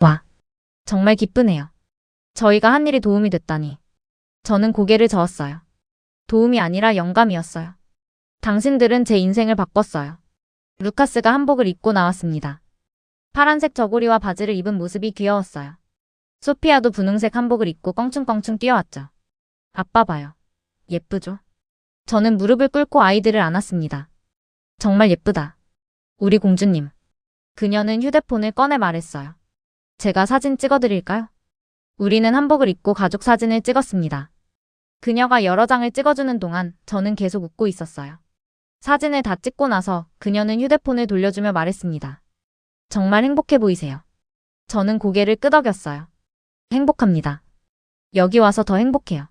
와, 정말 기쁘네요. 저희가 한 일이 도움이 됐다니. 저는 고개를 저었어요. 도움이 아니라 영감이었어요. 당신들은 제 인생을 바꿨어요. 루카스가 한복을 입고 나왔습니다. 파란색 저고리와 바지를 입은 모습이 귀여웠어요. 소피아도 분홍색 한복을 입고 껑충껑충 뛰어왔죠. 아빠 봐요. 예쁘죠? 저는 무릎을 꿇고 아이들을 안았습니다. 정말 예쁘다. 우리 공주님. 그녀는 휴대폰을 꺼내 말했어요. 제가 사진 찍어드릴까요? 우리는 한복을 입고 가족 사진을 찍었습니다. 그녀가 여러 장을 찍어주는 동안 저는 계속 웃고 있었어요. 사진을 다 찍고 나서 그녀는 휴대폰을 돌려주며 말했습니다. 정말 행복해 보이세요. 저는 고개를 끄덕였어요. 행복합니다. 여기 와서 더 행복해요.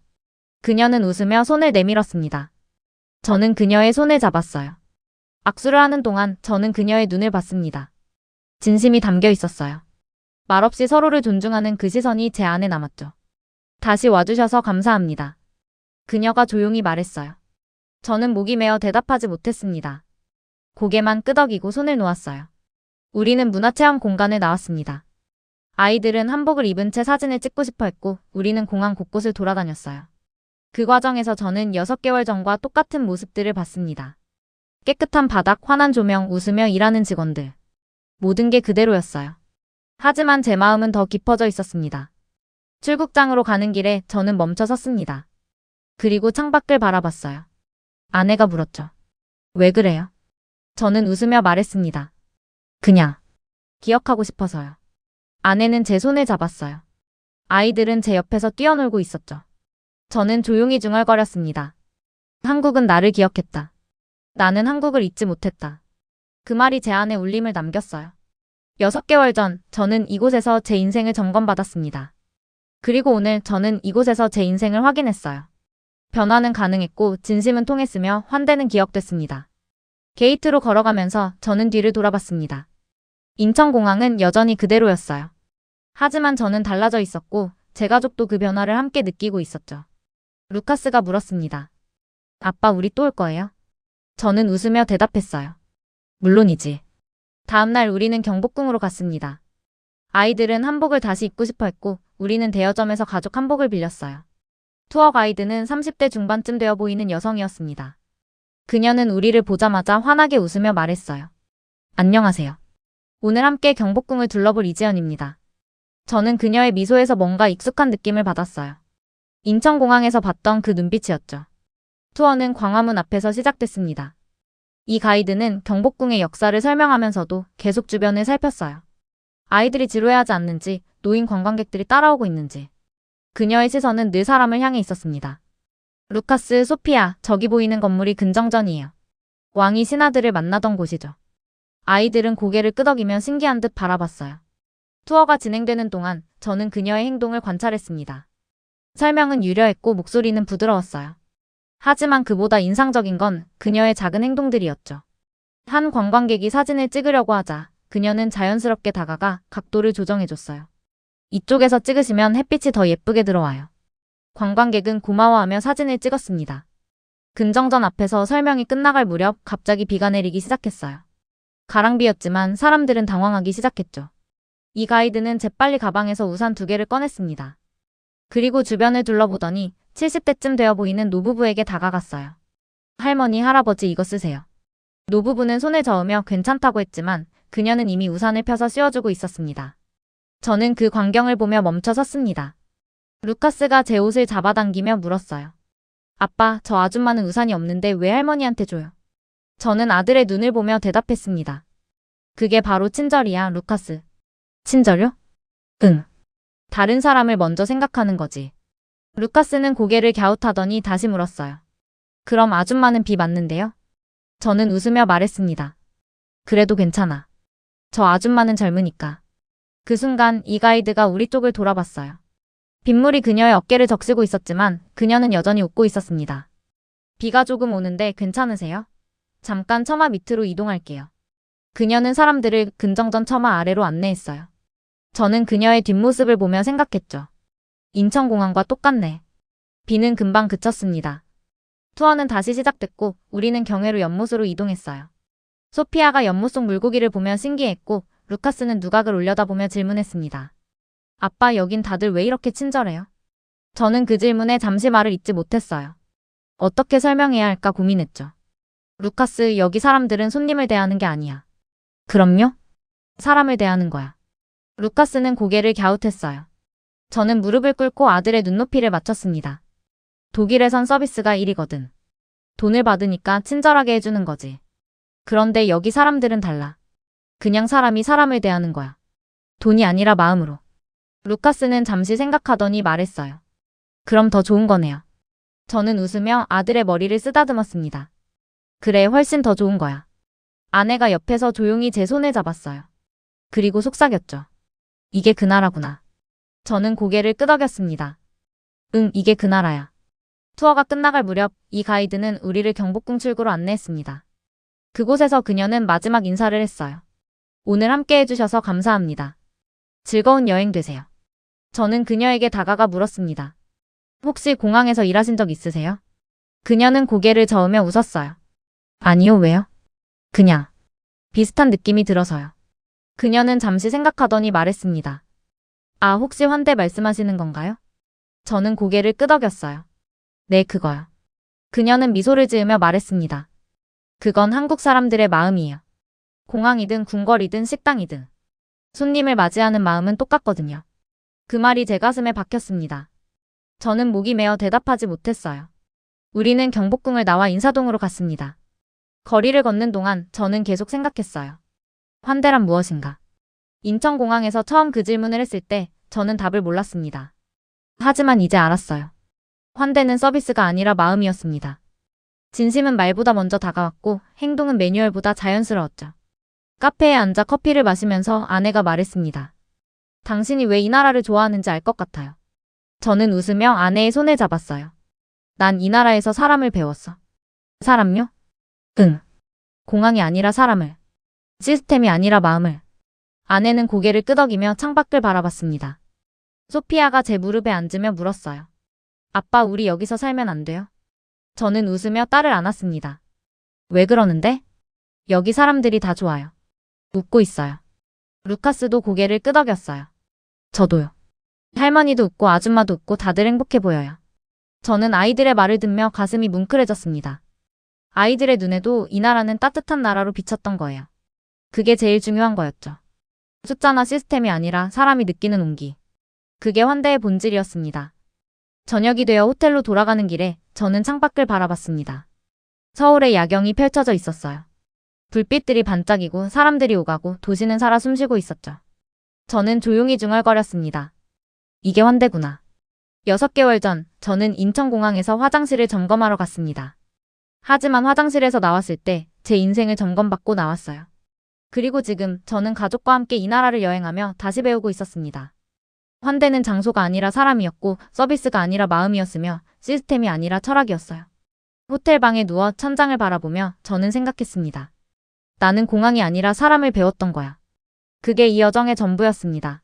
그녀는 웃으며 손을 내밀었습니다. 저는 그녀의 손을 잡았어요. 악수를 하는 동안 저는 그녀의 눈을 봤습니다. 진심이 담겨 있었어요. 말없이 서로를 존중하는 그 시선이 제 안에 남았죠. 다시 와주셔서 감사합니다. 그녀가 조용히 말했어요. 저는 목이 메어 대답하지 못했습니다. 고개만 끄덕이고 손을 놓았어요. 우리는 문화체험 공간에 나왔습니다. 아이들은 한복을 입은 채 사진을 찍고 싶어 했고 우리는 공항 곳곳을 돌아다녔어요. 그 과정에서 저는 6개월 전과 똑같은 모습들을 봤습니다. 깨끗한 바닥, 환한 조명, 웃으며 일하는 직원들. 모든 게 그대로였어요. 하지만 제 마음은 더 깊어져 있었습니다. 출국장으로 가는 길에 저는 멈춰 섰습니다. 그리고 창밖을 바라봤어요. 아내가 물었죠. 왜 그래요? 저는 웃으며 말했습니다. 그냥 기억하고 싶어서요. 아내는 제 손을 잡았어요. 아이들은 제 옆에서 뛰어놀고 있었죠. 저는 조용히 중얼거렸습니다. 한국은 나를 기억했다. 나는 한국을 잊지 못했다. 그 말이 제 안에 울림을 남겼어요. 6개월 전 저는 이곳에서 제 인생을 점검받았습니다. 그리고 오늘 저는 이곳에서 제 인생을 확인했어요. 변화는 가능했고 진심은 통했으며 환대는 기억됐습니다. 게이트로 걸어가면서 저는 뒤를 돌아봤습니다. 인천공항은 여전히 그대로였어요. 하지만 저는 달라져 있었고 제 가족도 그 변화를 함께 느끼고 있었죠. 루카스가 물었습니다. 아빠, 우리 또 올 거예요? 저는 웃으며 대답했어요. 물론이지. 다음날 우리는 경복궁으로 갔습니다. 아이들은 한복을 다시 입고 싶어 했고 우리는 대여점에서 가족 한복을 빌렸어요. 투어 가이드는 30대 중반쯤 되어 보이는 여성이었습니다. 그녀는 우리를 보자마자 환하게 웃으며 말했어요. 안녕하세요. 오늘 함께 경복궁을 둘러볼 이지연입니다. 저는 그녀의 미소에서 뭔가 익숙한 느낌을 받았어요. 인천공항에서 봤던 그 눈빛이었죠. 투어는 광화문 앞에서 시작됐습니다. 이 가이드는 경복궁의 역사를 설명하면서도 계속 주변을 살폈어요. 아이들이 지루해하지 않는지, 노인 관광객들이 따라오고 있는지. 그녀의 시선은 늘 사람을 향해 있었습니다. 루카스, 소피아, 저기 보이는 건물이 근정전이에요. 왕이 신하들을 만나던 곳이죠. 아이들은 고개를 끄덕이며 신기한 듯 바라봤어요. 투어가 진행되는 동안 저는 그녀의 행동을 관찰했습니다. 설명은 유려했고 목소리는 부드러웠어요. 하지만 그보다 인상적인 건 그녀의 작은 행동들이었죠. 한 관광객이 사진을 찍으려고 하자 그녀는 자연스럽게 다가가 각도를 조정해줬어요. 이쪽에서 찍으시면 햇빛이 더 예쁘게 들어와요. 관광객은 고마워하며 사진을 찍었습니다. 근정전 앞에서 설명이 끝나갈 무렵 갑자기 비가 내리기 시작했어요. 가랑비였지만 사람들은 당황하기 시작했죠. 이 가이드는 재빨리 가방에서 우산 2개를 꺼냈습니다. 그리고 주변을 둘러보더니 70대쯤 되어 보이는 노부부에게 다가갔어요. 할머니, 할아버지 이거 쓰세요. 노부부는 손을 저으며 괜찮다고 했지만 그녀는 이미 우산을 펴서 씌워주고 있었습니다. 저는 그 광경을 보며 멈춰 섰습니다. 루카스가 제 옷을 잡아당기며 물었어요. 아빠, 저 아줌마는 우산이 없는데 왜 할머니한테 줘요? 저는 아들의 눈을 보며 대답했습니다. 그게 바로 친절이야, 루카스. 친절요? 응. 다른 사람을 먼저 생각하는 거지. 루카스는 고개를 갸웃하더니 다시 물었어요. 그럼 아줌마는 비 맞는데요? 저는 웃으며 말했습니다. 그래도 괜찮아. 저 아줌마는 젊으니까. 그 순간 이 가이드가 우리 쪽을 돌아봤어요. 빗물이 그녀의 어깨를 적시고 있었지만 그녀는 여전히 웃고 있었습니다. 비가 조금 오는데 괜찮으세요? 잠깐 처마 밑으로 이동할게요. 그녀는 사람들을 근정전 처마 아래로 안내했어요. 저는 그녀의 뒷모습을 보며 생각했죠. 인천공항과 똑같네. 비는 금방 그쳤습니다. 투어는 다시 시작됐고 우리는 경회로 연못으로 이동했어요. 소피아가 연못 속 물고기를 보며 신기했고 루카스는 누각을 올려다보며 질문했습니다. 아빠, 여긴 다들 왜 이렇게 친절해요? 저는 그 질문에 잠시 말을 잇지 못했어요. 어떻게 설명해야 할까 고민했죠. 루카스, 여기 사람들은 손님을 대하는 게 아니야. 그럼요? 사람을 대하는 거야. 루카스는 고개를 갸웃했어요. 저는 무릎을 꿇고 아들의 눈높이를 맞췄습니다. 독일에선 서비스가 1이거든. 돈을 받으니까 친절하게 해주는 거지. 그런데 여기 사람들은 달라. 그냥 사람이 사람을 대하는 거야. 돈이 아니라 마음으로. 루카스는 잠시 생각하더니 말했어요. 그럼 더 좋은 거네요. 저는 웃으며 아들의 머리를 쓰다듬었습니다. 그래, 훨씬 더 좋은 거야. 아내가 옆에서 조용히 제 손을 잡았어요. 그리고 속삭였죠. 이게 그 나라구나. 저는 고개를 끄덕였습니다. 응, 이게 그 나라야. 투어가 끝나갈 무렵 이 가이드는 우리를 경복궁 출구로 안내했습니다. 그곳에서 그녀는 마지막 인사를 했어요. 오늘 함께 해주셔서 감사합니다. 즐거운 여행 되세요. 저는 그녀에게 다가가 물었습니다. 혹시 공항에서 일하신 적 있으세요? 그녀는 고개를 저으며 웃었어요. 아니요, 왜요? 그냥 비슷한 느낌이 들어서요. 그녀는 잠시 생각하더니 말했습니다. 아, 혹시 환대 말씀하시는 건가요? 저는 고개를 끄덕였어요. 네, 그거요. 그녀는 미소를 지으며 말했습니다. 그건 한국 사람들의 마음이에요. 공항이든 궁궐이든 식당이든 손님을 맞이하는 마음은 똑같거든요. 그 말이 제 가슴에 박혔습니다. 저는 목이 메어 대답하지 못했어요. 우리는 경복궁을 나와 인사동으로 갔습니다. 거리를 걷는 동안 저는 계속 생각했어요. 환대란 무엇인가? 인천공항에서 처음 그 질문을 했을 때 저는 답을 몰랐습니다. 하지만 이제 알았어요. 환대는 서비스가 아니라 마음이었습니다. 진심은 말보다 먼저 다가왔고 행동은 매뉴얼보다 자연스러웠죠. 카페에 앉아 커피를 마시면서 아내가 말했습니다. 당신이 왜 이 나라를 좋아하는지 알 것 같아요. 저는 웃으며 아내의 손을 잡았어요. 난 이 나라에서 사람을 배웠어. 사람요? 응. 공항이 아니라 사람을. 시스템이 아니라 마음을. 아내는 고개를 끄덕이며 창밖을 바라봤습니다. 소피아가 제 무릎에 앉으며 물었어요. 아빠, 우리 여기서 살면 안 돼요? 저는 웃으며 딸을 안았습니다. 왜 그러는데? 여기 사람들이 다 좋아요. 웃고 있어요. 루카스도 고개를 끄덕였어요. 저도요. 할머니도 웃고 아줌마도 웃고 다들 행복해 보여요. 저는 아이들의 말을 듣며 가슴이 뭉클해졌습니다. 아이들의 눈에도 이 나라는 따뜻한 나라로 비쳤던 거예요. 그게 제일 중요한 거였죠. 숫자나 시스템이 아니라 사람이 느끼는 온기. 그게 환대의 본질이었습니다. 저녁이 되어 호텔로 돌아가는 길에 저는 창밖을 바라봤습니다. 서울의 야경이 펼쳐져 있었어요. 불빛들이 반짝이고 사람들이 오가고 도시는 살아 숨쉬고 있었죠. 저는 조용히 중얼거렸습니다. 이게 환대구나. 6개월 전 저는 인천공항에서 화장실을 점검하러 갔습니다. 하지만 화장실에서 나왔을 때 제 인생을 점검받고 나왔어요. 그리고 지금 저는 가족과 함께 이 나라를 여행하며 다시 배우고 있었습니다. 환대는 장소가 아니라 사람이었고 서비스가 아니라 마음이었으며 시스템이 아니라 철학이었어요. 호텔 방에 누워 천장을 바라보며 저는 생각했습니다. 나는 공항이 아니라 사람을 배웠던 거야. 그게 이 여정의 전부였습니다.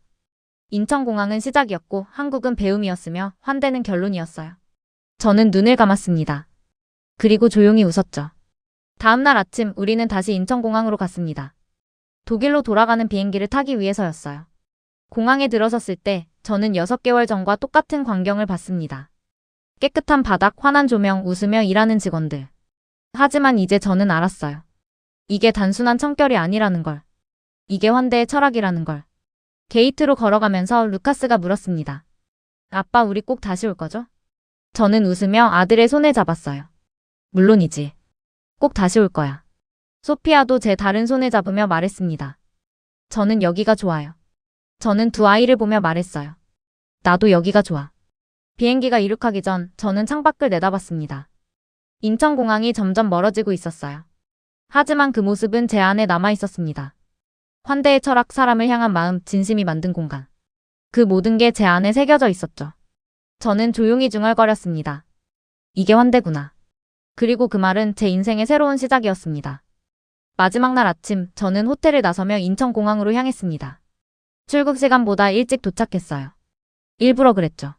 인천공항은 시작이었고 한국은 배움이었으며 환대는 결론이었어요. 저는 눈을 감았습니다. 그리고 조용히 웃었죠. 다음날 아침 우리는 다시 인천공항으로 갔습니다. 독일로 돌아가는 비행기를 타기 위해서였어요. 공항에 들어섰을 때 저는 6개월 전과 똑같은 광경을 봤습니다. 깨끗한 바닥, 환한 조명, 웃으며 일하는 직원들. 하지만 이제 저는 알았어요. 이게 단순한 청결이 아니라는 걸. 이게 환대의 철학이라는 걸. 게이트로 걸어가면서 루카스가 물었습니다. 아빠, 우리 꼭 다시 올 거죠? 저는 웃으며 아들의 손을 잡았어요. 물론이지. 꼭 다시 올 거야. 소피아도 제 다른 손을 잡으며 말했습니다. 저는 여기가 좋아요. 저는 두 아이를 보며 말했어요. 나도 여기가 좋아. 비행기가 이륙하기 전 저는 창밖을 내다봤습니다. 인천공항이 점점 멀어지고 있었어요. 하지만 그 모습은 제 안에 남아 있었습니다. 환대의 철학, 사람을 향한 마음, 진심이 만든 공간. 그 모든 게 제 안에 새겨져 있었죠. 저는 조용히 중얼거렸습니다. 이게 환대구나. 그리고 그 말은 제 인생의 새로운 시작이었습니다. 마지막 날 아침, 저는 호텔을 나서며 인천공항으로 향했습니다. 출국 시간보다 일찍 도착했어요. 일부러 그랬죠.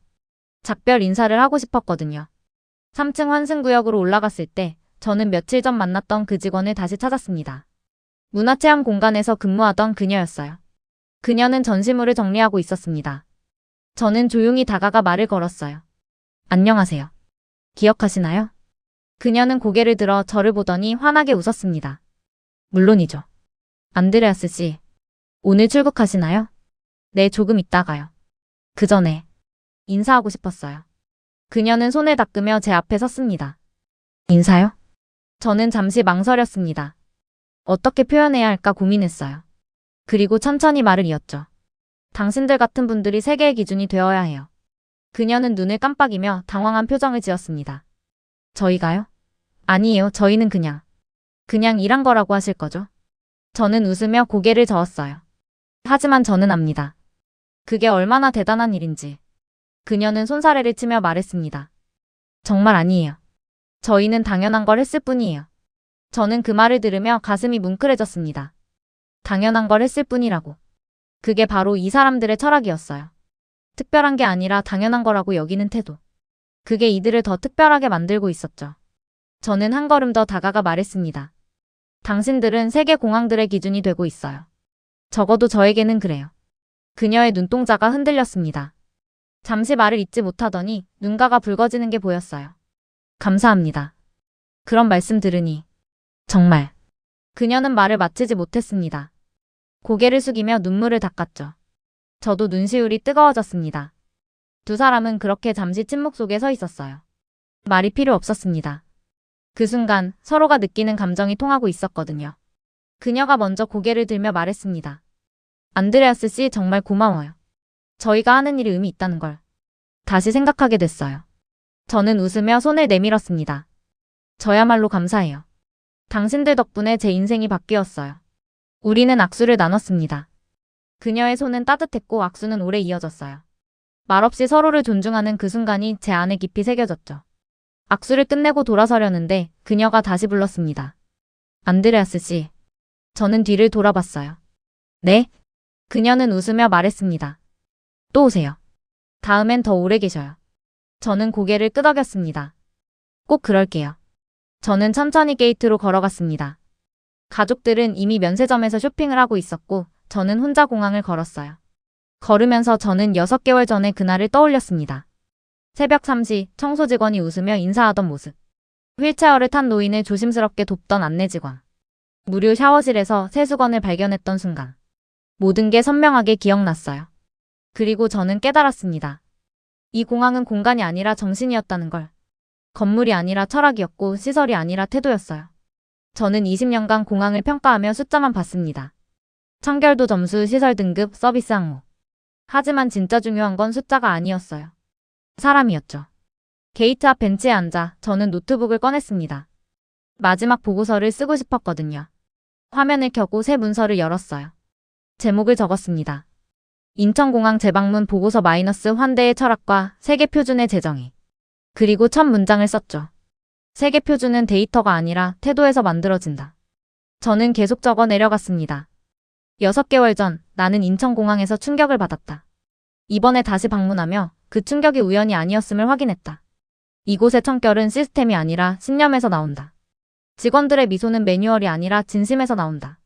작별 인사를 하고 싶었거든요. 3층 환승구역으로 올라갔을 때 저는 며칠 전 만났던 그 직원을 다시 찾았습니다. 문화체험 공간에서 근무하던 그녀였어요. 그녀는 전시물을 정리하고 있었습니다. 저는 조용히 다가가 말을 걸었어요. 안녕하세요. 기억하시나요? 그녀는 고개를 들어 저를 보더니 환하게 웃었습니다. 물론이죠. 안드레아스 씨, 오늘 출국하시나요? 네, 조금 있다가요. 그 전에 인사하고 싶었어요. 그녀는 손을 닦으며 제 앞에 섰습니다. 인사요? 저는 잠시 망설였습니다. 어떻게 표현해야 할까 고민했어요. 그리고 천천히 말을 이었죠. 당신들 같은 분들이 세계의 기준이 되어야 해요. 그녀는 눈을 깜빡이며 당황한 표정을 지었습니다. 저희가요? 아니에요. 저희는 그냥 일한 거라고 하실 거죠? 저는 웃으며 고개를 저었어요. 하지만 저는 압니다. 그게 얼마나 대단한 일인지. 그녀는 손사래를 치며 말했습니다. 정말 아니에요. 저희는 당연한 걸 했을 뿐이에요. 저는 그 말을 들으며 가슴이 뭉클해졌습니다. 당연한 걸 했을 뿐이라고. 그게 바로 이 사람들의 철학이었어요. 특별한 게 아니라 당연한 거라고 여기는 태도. 그게 이들을 더 특별하게 만들고 있었죠. 저는 한 걸음 더 다가가 말했습니다. 당신들은 세계 공항들의 기준이 되고 있어요. 적어도 저에게는 그래요. 그녀의 눈동자가 흔들렸습니다. 잠시 말을 잇지 못하더니 눈가가 붉어지는 게 보였어요. 감사합니다. 그런 말씀 들으니 정말. 그녀는 말을 마치지 못했습니다. 고개를 숙이며 눈물을 닦았죠. 저도 눈시울이 뜨거워졌습니다. 두 사람은 그렇게 잠시 침묵 속에 서 있었어요. 말이 필요 없었습니다. 그 순간 서로가 느끼는 감정이 통하고 있었거든요. 그녀가 먼저 고개를 들며 말했습니다. 안드레아스 씨, 정말 고마워요. 저희가 하는 일이 의미 있다는 걸 다시 생각하게 됐어요. 저는 웃으며 손을 내밀었습니다. 저야말로 감사해요. 당신들 덕분에 제 인생이 바뀌었어요. 우리는 악수를 나눴습니다. 그녀의 손은 따뜻했고 악수는 오래 이어졌어요. 말없이 서로를 존중하는 그 순간이 제 안에 깊이 새겨졌죠. 악수를 끝내고 돌아서려는데 그녀가 다시 불렀습니다. 안드레아스 씨. 저는 뒤를 돌아봤어요. 네? 그녀는 웃으며 말했습니다. 또 오세요. 다음엔 더 오래 계셔요. 저는 고개를 끄덕였습니다. 꼭 그럴게요. 저는 천천히 게이트로 걸어갔습니다. 가족들은 이미 면세점에서 쇼핑을 하고 있었고 저는 혼자 공항을 걸었어요. 걸으면서 저는 6개월 전의 그날을 떠올렸습니다. 새벽 3시 청소 직원이 웃으며 인사하던 모습. 휠체어를 탄 노인을 조심스럽게 돕던 안내 직원. 무료 샤워실에서 세수건을 발견했던 순간. 모든 게 선명하게 기억났어요. 그리고 저는 깨달았습니다. 이 공항은 공간이 아니라 정신이었다는 걸. 건물이 아니라 철학이었고 시설이 아니라 태도였어요. 저는 20년간 공항을 평가하며 숫자만 봤습니다. 청결도 점수, 시설 등급, 서비스 항목. 하지만 진짜 중요한 건 숫자가 아니었어요. 사람이었죠. 게이트 앞 벤치에 앉아 저는 노트북을 꺼냈습니다. 마지막 보고서를 쓰고 싶었거든요. 화면을 켜고 새 문서를 열었어요. 제목을 적었습니다. 인천공항 재방문 보고서 마이너스 환대의 철학과 세계 표준의 재정의. 그리고 첫 문장을 썼죠. 세계 표준은 데이터가 아니라 태도에서 만들어진다. 저는 계속 적어 내려갔습니다. 6개월 전 나는 인천공항에서 충격을 받았다. 이번에 다시 방문하며 그 충격이 우연이 아니었음을 확인했다. 이곳의 청결은 시스템이 아니라 신념에서 나온다. 직원들의 미소는 매뉴얼이 아니라 진심에서 나온다.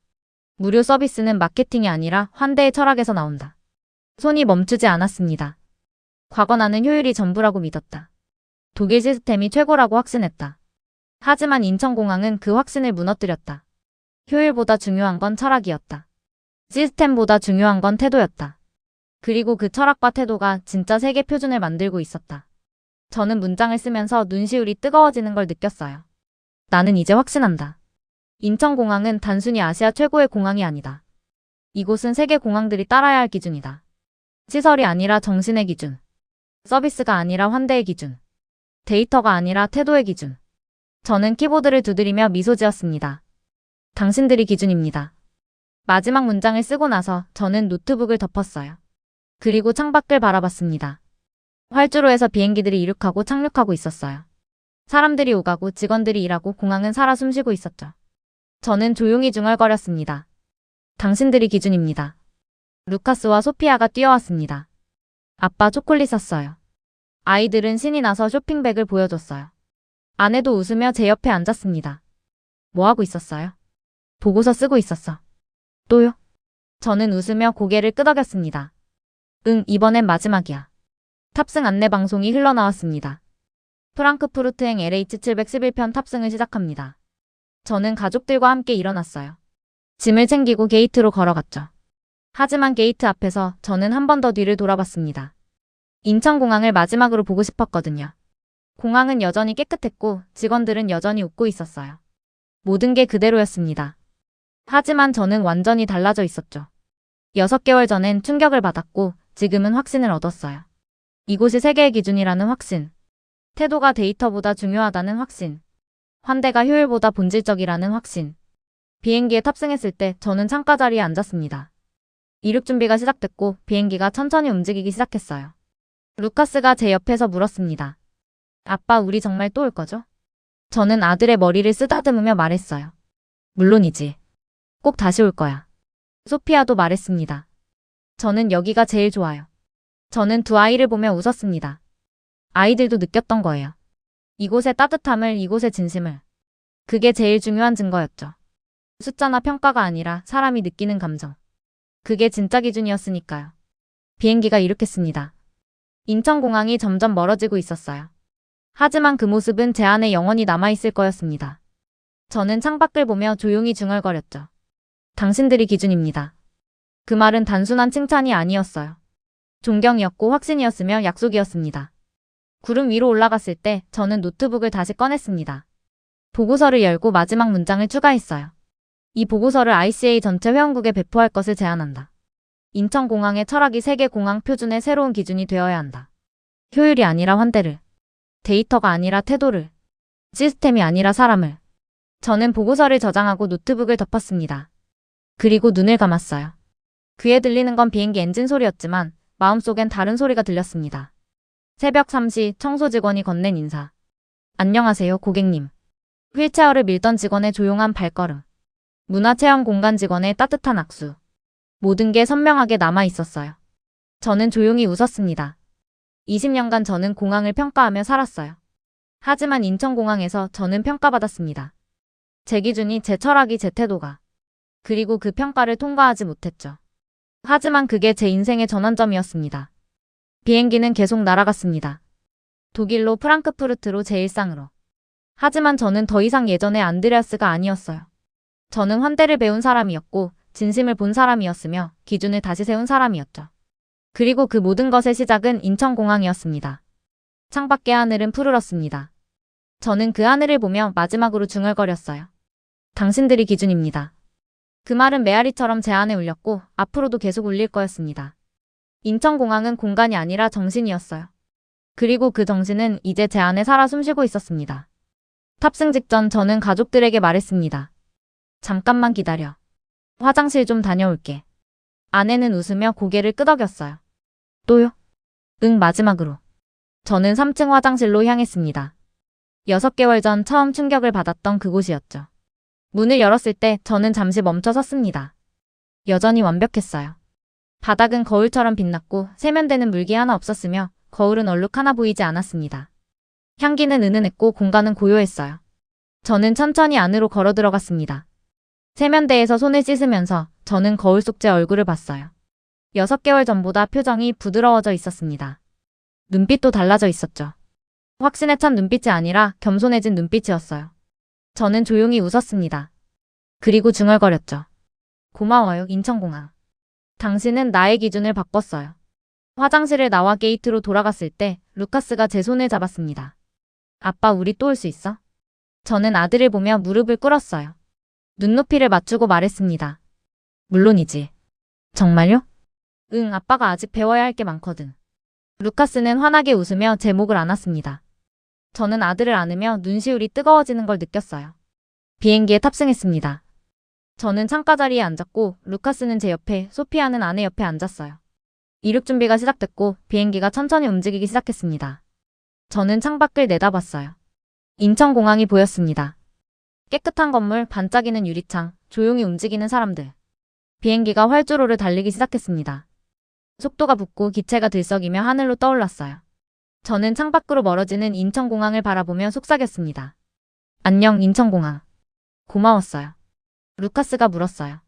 무료 서비스는 마케팅이 아니라 환대의 철학에서 나온다. 손이 멈추지 않았습니다. 과거 나는 효율이 전부라고 믿었다. 독일 시스템이 최고라고 확신했다. 하지만 인천공항은 그 확신을 무너뜨렸다. 효율보다 중요한 건 철학이었다. 시스템보다 중요한 건 태도였다. 그리고 그 철학과 태도가 진짜 세계 표준을 만들고 있었다. 저는 문장을 쓰면서 눈시울이 뜨거워지는 걸 느꼈어요. 나는 이제 확신한다. 인천공항은 단순히 아시아 최고의 공항이 아니다. 이곳은 세계 공항들이 따라야 할 기준이다. 시설이 아니라 정신의 기준. 서비스가 아니라 환대의 기준. 데이터가 아니라 태도의 기준. 저는 키보드를 두드리며 미소 지었습니다. 당신들이 기준입니다. 마지막 문장을 쓰고 나서 저는 노트북을 덮었어요. 그리고 창밖을 바라봤습니다. 활주로에서 비행기들이 이륙하고 착륙하고 있었어요. 사람들이 오가고 직원들이 일하고 공항은 살아 숨쉬고 있었죠. 저는 조용히 중얼거렸습니다. 당신들이 기준입니다. 루카스와 소피아가 뛰어왔습니다. 아빠 초콜릿 샀어요. 아이들은 신이 나서 쇼핑백을 보여줬어요. 아내도 웃으며 제 옆에 앉았습니다. 뭐 하고 있었어요? 보고서 쓰고 있었어. 또요? 저는 웃으며 고개를 끄덕였습니다. 응, 이번엔 마지막이야. 탑승 안내 방송이 흘러나왔습니다. 프랑크푸르트행 LH711편 탑승을 시작합니다. 저는 가족들과 함께 일어났어요. 짐을 챙기고 게이트로 걸어갔죠. 하지만 게이트 앞에서 저는 한 번 더 뒤를 돌아봤습니다. 인천공항을 마지막으로 보고 싶었거든요. 공항은 여전히 깨끗했고 직원들은 여전히 웃고 있었어요. 모든 게 그대로였습니다. 하지만 저는 완전히 달라져 있었죠. 6개월 전엔 충격을 받았고 지금은 확신을 얻었어요. 이곳이 세계의 기준이라는 확신. 태도가 데이터보다 중요하다는 확신. 환대가 효율보다 본질적이라는 확신. 비행기에 탑승했을 때 저는 창가 자리에 앉았습니다. 이륙 준비가 시작됐고 비행기가 천천히 움직이기 시작했어요. 루카스가 제 옆에서 물었습니다. 아빠, 우리 정말 또 올 거죠? 저는 아들의 머리를 쓰다듬으며 말했어요. 물론이지. 꼭 다시 올 거야. 소피아도 말했습니다. 저는 여기가 제일 좋아요. 저는 두 아이를 보며 웃었습니다. 아이들도 느꼈던 거예요. 이곳의 따뜻함을, 이곳의 진심을. 그게 제일 중요한 증거였죠. 숫자나 평가가 아니라 사람이 느끼는 감정. 그게 진짜 기준이었으니까요. 비행기가 이륙했습니다. 인천공항이 점점 멀어지고 있었어요. 하지만 그 모습은 제 안에 영원히 남아있을 거였습니다. 저는 창밖을 보며 조용히 중얼거렸죠. 당신들이 기준입니다. 그 말은 단순한 칭찬이 아니었어요. 존경이었고 확신이었으며 약속이었습니다. 구름 위로 올라갔을 때 저는 노트북을 다시 꺼냈습니다. 보고서를 열고 마지막 문장을 추가했어요. 이 보고서를 ICA 전체 회원국에 배포할 것을 제안한다. 인천공항의 철학이 세계 공항 표준의 새로운 기준이 되어야 한다. 효율이 아니라 환대를. 데이터가 아니라 태도를. 시스템이 아니라 사람을. 저는 보고서를 저장하고 노트북을 덮었습니다. 그리고 눈을 감았어요. 귀에 들리는 건 비행기 엔진 소리였지만 마음속엔 다른 소리가 들렸습니다. 새벽 3시 청소 직원이 건넨 인사. 안녕하세요, 고객님. 휠체어를 밀던 직원의 조용한 발걸음. 문화체험 공간 직원의 따뜻한 악수. 모든 게 선명하게 남아 있었어요. 저는 조용히 웃었습니다. 20년간 저는 공항을 평가하며 살았어요. 하지만 인천공항에서 저는 평가받았습니다. 제 기준이, 제 철학이, 제 태도가. 그리고 그 평가를 통과하지 못했죠. 하지만 그게 제 인생의 전환점이었습니다. 비행기는 계속 날아갔습니다. 독일로, 프랑크푸르트로, 제 일상으로. 하지만 저는 더 이상 예전의 안드레아스가 아니었어요. 저는 환대를 배운 사람이었고 진심을 본 사람이었으며 기준을 다시 세운 사람이었죠. 그리고 그 모든 것의 시작은 인천공항이었습니다. 창밖의 하늘은 푸르렀습니다. 저는 그 하늘을 보며 마지막으로 중얼거렸어요. 당신들이 기준입니다. 그 말은 메아리처럼 제 안에 울렸고 앞으로도 계속 울릴 거였습니다. 인천공항은 공간이 아니라 정신이었어요. 그리고 그 정신은 이제 제 안에 살아 숨쉬고 있었습니다. 탑승 직전 저는 가족들에게 말했습니다. 잠깐만 기다려. 화장실 좀 다녀올게. 아내는 웃으며 고개를 끄덕였어요. 또요? 응, 마지막으로. 저는 3층 화장실로 향했습니다. 6개월 전 처음 충격을 받았던 그곳이었죠. 문을 열었을 때 저는 잠시 멈춰 섰습니다. 여전히 완벽했어요. 바닥은 거울처럼 빛났고 세면대는 물기 하나 없었으며 거울은 얼룩 하나 보이지 않았습니다. 향기는 은은했고 공간은 고요했어요. 저는 천천히 안으로 걸어 들어갔습니다. 세면대에서 손을 씻으면서 저는 거울 속 제 얼굴을 봤어요. 6개월 전보다 표정이 부드러워져 있었습니다. 눈빛도 달라져 있었죠. 확신에 찬 눈빛이 아니라 겸손해진 눈빛이었어요. 저는 조용히 웃었습니다. 그리고 중얼거렸죠. 고마워요, 인천공항. 당신은 나의 기준을 바꿨어요. 화장실을 나와 게이트로 돌아갔을 때 루카스가 제 손을 잡았습니다. 아빠, 우리 또 올 수 있어? 저는 아들을 보며 무릎을 꿇었어요. 눈높이를 맞추고 말했습니다. 물론이지. 정말요? 응, 아빠가 아직 배워야 할 게 많거든. 루카스는 환하게 웃으며 제 목을 안았습니다. 저는 아들을 안으며 눈시울이 뜨거워지는 걸 느꼈어요. 비행기에 탑승했습니다. 저는 창가 자리에 앉았고 루카스는 제 옆에, 소피아는 아내 옆에 앉았어요. 이륙 준비가 시작됐고 비행기가 천천히 움직이기 시작했습니다. 저는 창밖을 내다봤어요. 인천공항이 보였습니다. 깨끗한 건물, 반짝이는 유리창, 조용히 움직이는 사람들. 비행기가 활주로를 달리기 시작했습니다. 속도가 붙고 기체가 들썩이며 하늘로 떠올랐어요. 저는 창밖으로 멀어지는 인천공항을 바라보며 속삭였습니다. 안녕, 인천공항. 고마웠어요. 루카스가 물었어요.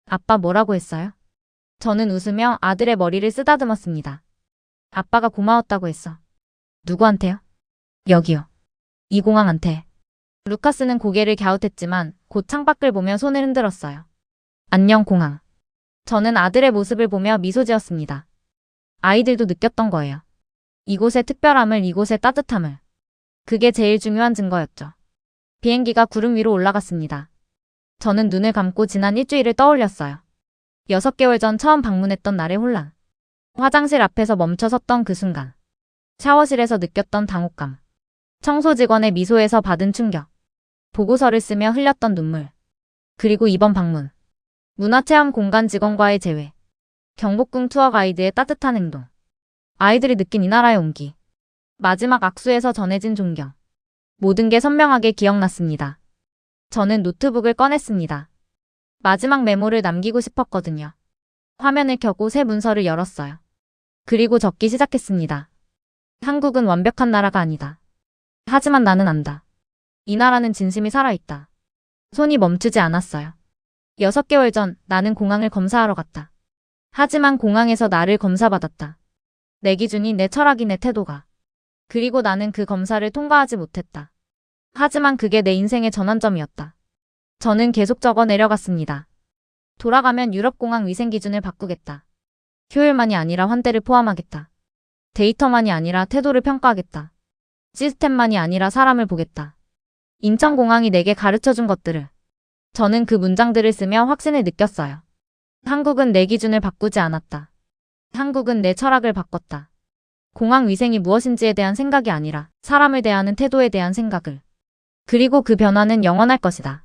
아빠 뭐라고 했어요? 저는 웃으며 아들의 머리를 쓰다듬었습니다. 아빠가 고마웠다고 했어. 누구한테요? 여기요. 이 공항한테. 루카스는 고개를 갸웃했지만 곧 창밖을 보며 손을 흔들었어요. 안녕, 공항. 저는 아들의 모습을 보며 미소 지었습니다. 아이들도 느꼈던 거예요. 이곳의 특별함을, 이곳의 따뜻함을. 그게 제일 중요한 증거였죠. 비행기가 구름 위로 올라갔습니다. 저는 눈을 감고 지난 일주일을 떠올렸어요. 6개월 전 처음 방문했던 날의 혼란. 화장실 앞에서 멈춰 섰던 그 순간. 샤워실에서 느꼈던 당혹감. 청소 직원의 미소에서 받은 충격. 보고서를 쓰며 흘렸던 눈물. 그리고 이번 방문. 문화체험 공간 직원과의 재회. 경복궁 투어 가이드의 따뜻한 행동. 아이들이 느낀 이 나라의 온기. 마지막 악수에서 전해진 존경. 모든 게 선명하게 기억났습니다. 저는 노트북을 꺼냈습니다. 마지막 메모를 남기고 싶었거든요. 화면을 켜고 새 문서를 열었어요. 그리고 적기 시작했습니다. 한국은 완벽한 나라가 아니다. 하지만 나는 안다. 이 나라는 진심이 살아있다. 손이 멈추지 않았어요. 6개월 전 나는 공항을 검사하러 갔다. 하지만 공항에서 나를 검사받았다. 내 기준이, 내 철학이, 내 태도가. 그리고 나는 그 검사를 통과하지 못했다. 하지만 그게 내 인생의 전환점이었다. 저는 계속 적어 내려갔습니다. 돌아가면 유럽공항 위생 기준을 바꾸겠다. 효율만이 아니라 환대를 포함하겠다. 데이터만이 아니라 태도를 평가하겠다. 시스템만이 아니라 사람을 보겠다. 인천공항이 내게 가르쳐준 것들을. 저는 그 문장들을 쓰며 확신을 느꼈어요. 한국은 내 기준을 바꾸지 않았다. 한국은 내 철학을 바꿨다. 공항 위생이 무엇인지에 대한 생각이 아니라 사람을 대하는 태도에 대한 생각을. 그리고 그 변화는 영원할 것이다.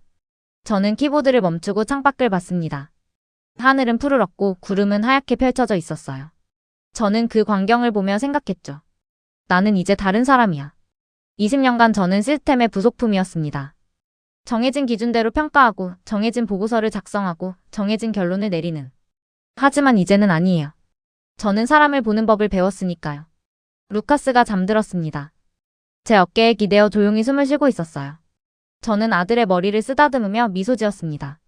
저는 키보드를 멈추고 창밖을 봤습니다. 하늘은 푸르렀고 구름은 하얗게 펼쳐져 있었어요. 저는 그 광경을 보며 생각했죠. 나는 이제 다른 사람이야. 20년간 저는 시스템의 부속품이었습니다. 정해진 기준대로 평가하고 정해진 보고서를 작성하고 정해진 결론을 내리는. 하지만 이제는 아니에요. 저는 사람을 보는 법을 배웠으니까요. 루카스가 잠들었습니다. 제 어깨에 기대어 조용히 숨을 쉬고 있었어요. 저는 아들의 머리를 쓰다듬으며 미소 지었습니다.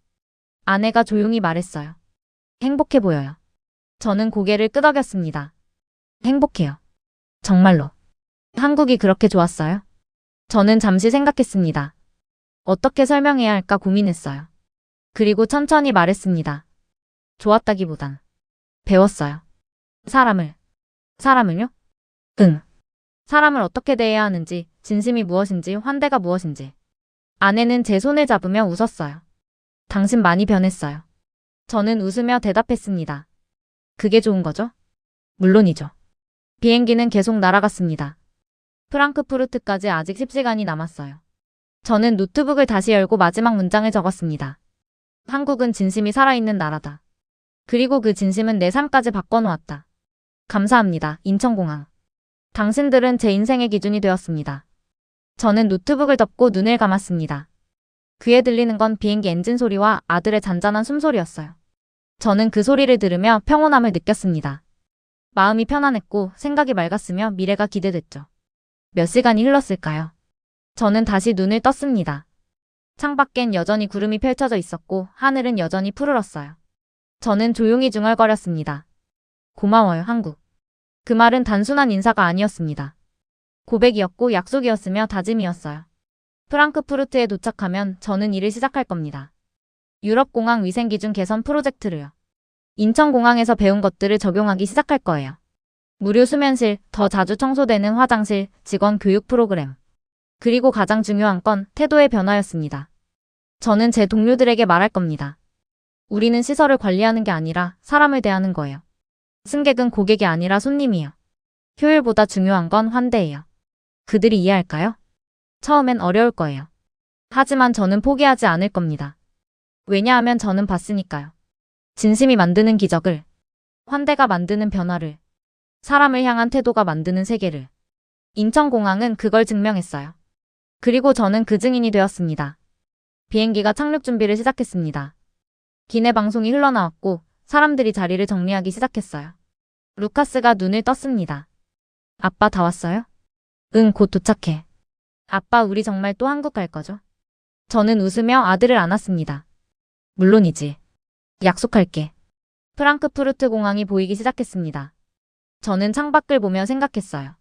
아내가 조용히 말했어요. 행복해 보여요. 저는 고개를 끄덕였습니다. 행복해요. 정말로. 한국이 그렇게 좋았어요? 저는 잠시 생각했습니다. 어떻게 설명해야 할까 고민했어요. 그리고 천천히 말했습니다. 좋았다기보단 배웠어요. 사람을요? 응. 사람을 어떻게 대해야 하는지, 진심이 무엇인지, 환대가 무엇인지. 아내는 제 손을 잡으며 웃었어요. 당신 많이 변했어요. 저는 웃으며 대답했습니다. 그게 좋은 거죠? 물론이죠. 비행기는 계속 날아갔습니다. 프랑크푸르트까지 아직 10시간이 남았어요. 저는 노트북을 다시 열고 마지막 문장을 적었습니다. 한국은 진심이 살아있는 나라다. 그리고 그 진심은 내 삶까지 바꿔놓았다. 감사합니다, 인천공항. 당신들은 제 인생의 기준이 되었습니다. 저는 노트북을 덮고 눈을 감았습니다. 귀에 들리는 건 비행기 엔진 소리와 아들의 잔잔한 숨소리였어요. 저는 그 소리를 들으며 평온함을 느꼈습니다. 마음이 편안했고 생각이 맑았으며 미래가 기대됐죠. 몇 시간이 흘렀을까요? 저는 다시 눈을 떴습니다. 창밖엔 여전히 구름이 펼쳐져 있었고 하늘은 여전히 푸르렀어요. 저는 조용히 중얼거렸습니다. 고마워요, 한국. 그 말은 단순한 인사가 아니었습니다. 고백이었고 약속이었으며 다짐이었어요. 프랑크푸르트에 도착하면 저는 일을 시작할 겁니다. 유럽공항 위생기준 개선 프로젝트를요. 인천공항에서 배운 것들을 적용하기 시작할 거예요. 무료 수면실, 더 자주 청소되는 화장실, 직원 교육 프로그램. 그리고 가장 중요한 건 태도의 변화였습니다. 저는 제 동료들에게 말할 겁니다. 우리는 시설을 관리하는 게 아니라 사람을 대하는 거예요. 승객은 고객이 아니라 손님이요. 효율보다 중요한 건 환대예요. 그들이 이해할까요? 처음엔 어려울 거예요. 하지만 저는 포기하지 않을 겁니다. 왜냐하면 저는 봤으니까요. 진심이 만드는 기적을, 환대가 만드는 변화를, 사람을 향한 태도가 만드는 세계를. 인천공항은 그걸 증명했어요. 그리고 저는 그 증인이 되었습니다. 비행기가 착륙 준비를 시작했습니다. 기내 방송이 흘러나왔고 사람들이 자리를 정리하기 시작했어요. 루카스가 눈을 떴습니다. 아빠 다 왔어요? 응, 곧 도착해. 아빠, 우리 정말 또 한국 갈 거죠? 저는 웃으며 아들을 안았습니다. 물론이지. 약속할게. 프랑크푸르트 공항이 보이기 시작했습니다. 저는 창밖을 보며 생각했어요.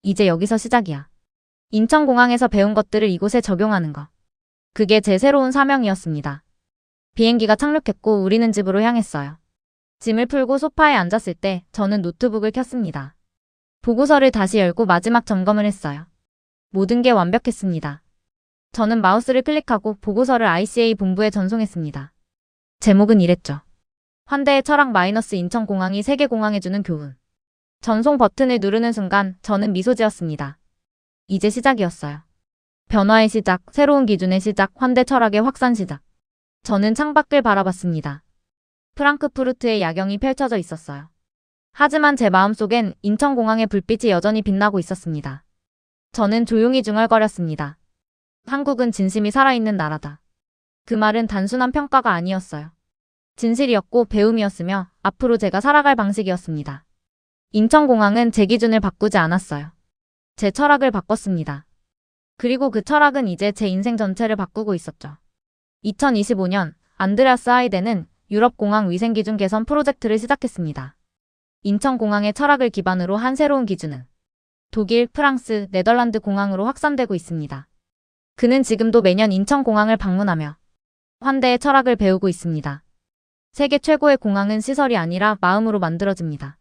이제 여기서 시작이야. 인천공항에서 배운 것들을 이곳에 적용하는 거. 그게 제 새로운 사명이었습니다. 비행기가 착륙했고 우리는 집으로 향했어요. 짐을 풀고 소파에 앉았을 때 저는 노트북을 켰습니다. 보고서를 다시 열고 마지막 점검을 했어요. 모든 게 완벽했습니다. 저는 마우스를 클릭하고 보고서를 ICA 본부에 전송했습니다. 제목은 이랬죠. 환대의 철학 마이너스 인천공항이 세계공항에 주는 교훈. 전송 버튼을 누르는 순간 저는 미소 지었습니다. 이제 시작이었어요. 변화의 시작, 새로운 기준의 시작, 환대 철학의 확산 시작. 저는 창밖을 바라봤습니다. 프랑크푸르트의 야경이 펼쳐져 있었어요. 하지만 제 마음속엔 인천공항의 불빛이 여전히 빛나고 있었습니다. 저는 조용히 중얼거렸습니다. 한국은 진심이 살아있는 나라다. 그 말은 단순한 평가가 아니었어요. 진실이었고 배움이었으며 앞으로 제가 살아갈 방식이었습니다. 인천공항은 제 기준을 바꾸지 않았어요. 제 철학을 바꿨습니다. 그리고 그 철학은 이제 제 인생 전체를 바꾸고 있었죠. 2025년 안드레아스 하이데는 유럽공항 위생기준 개선 프로젝트를 시작했습니다. 인천공항의 철학을 기반으로 한 새로운 기준은 독일, 프랑스, 네덜란드 공항으로 확산되고 있습니다. 그는 지금도 매년 인천공항을 방문하며 환대의 철학을 배우고 있습니다. 세계 최고의 공항은 시설이 아니라 마음으로 만들어집니다.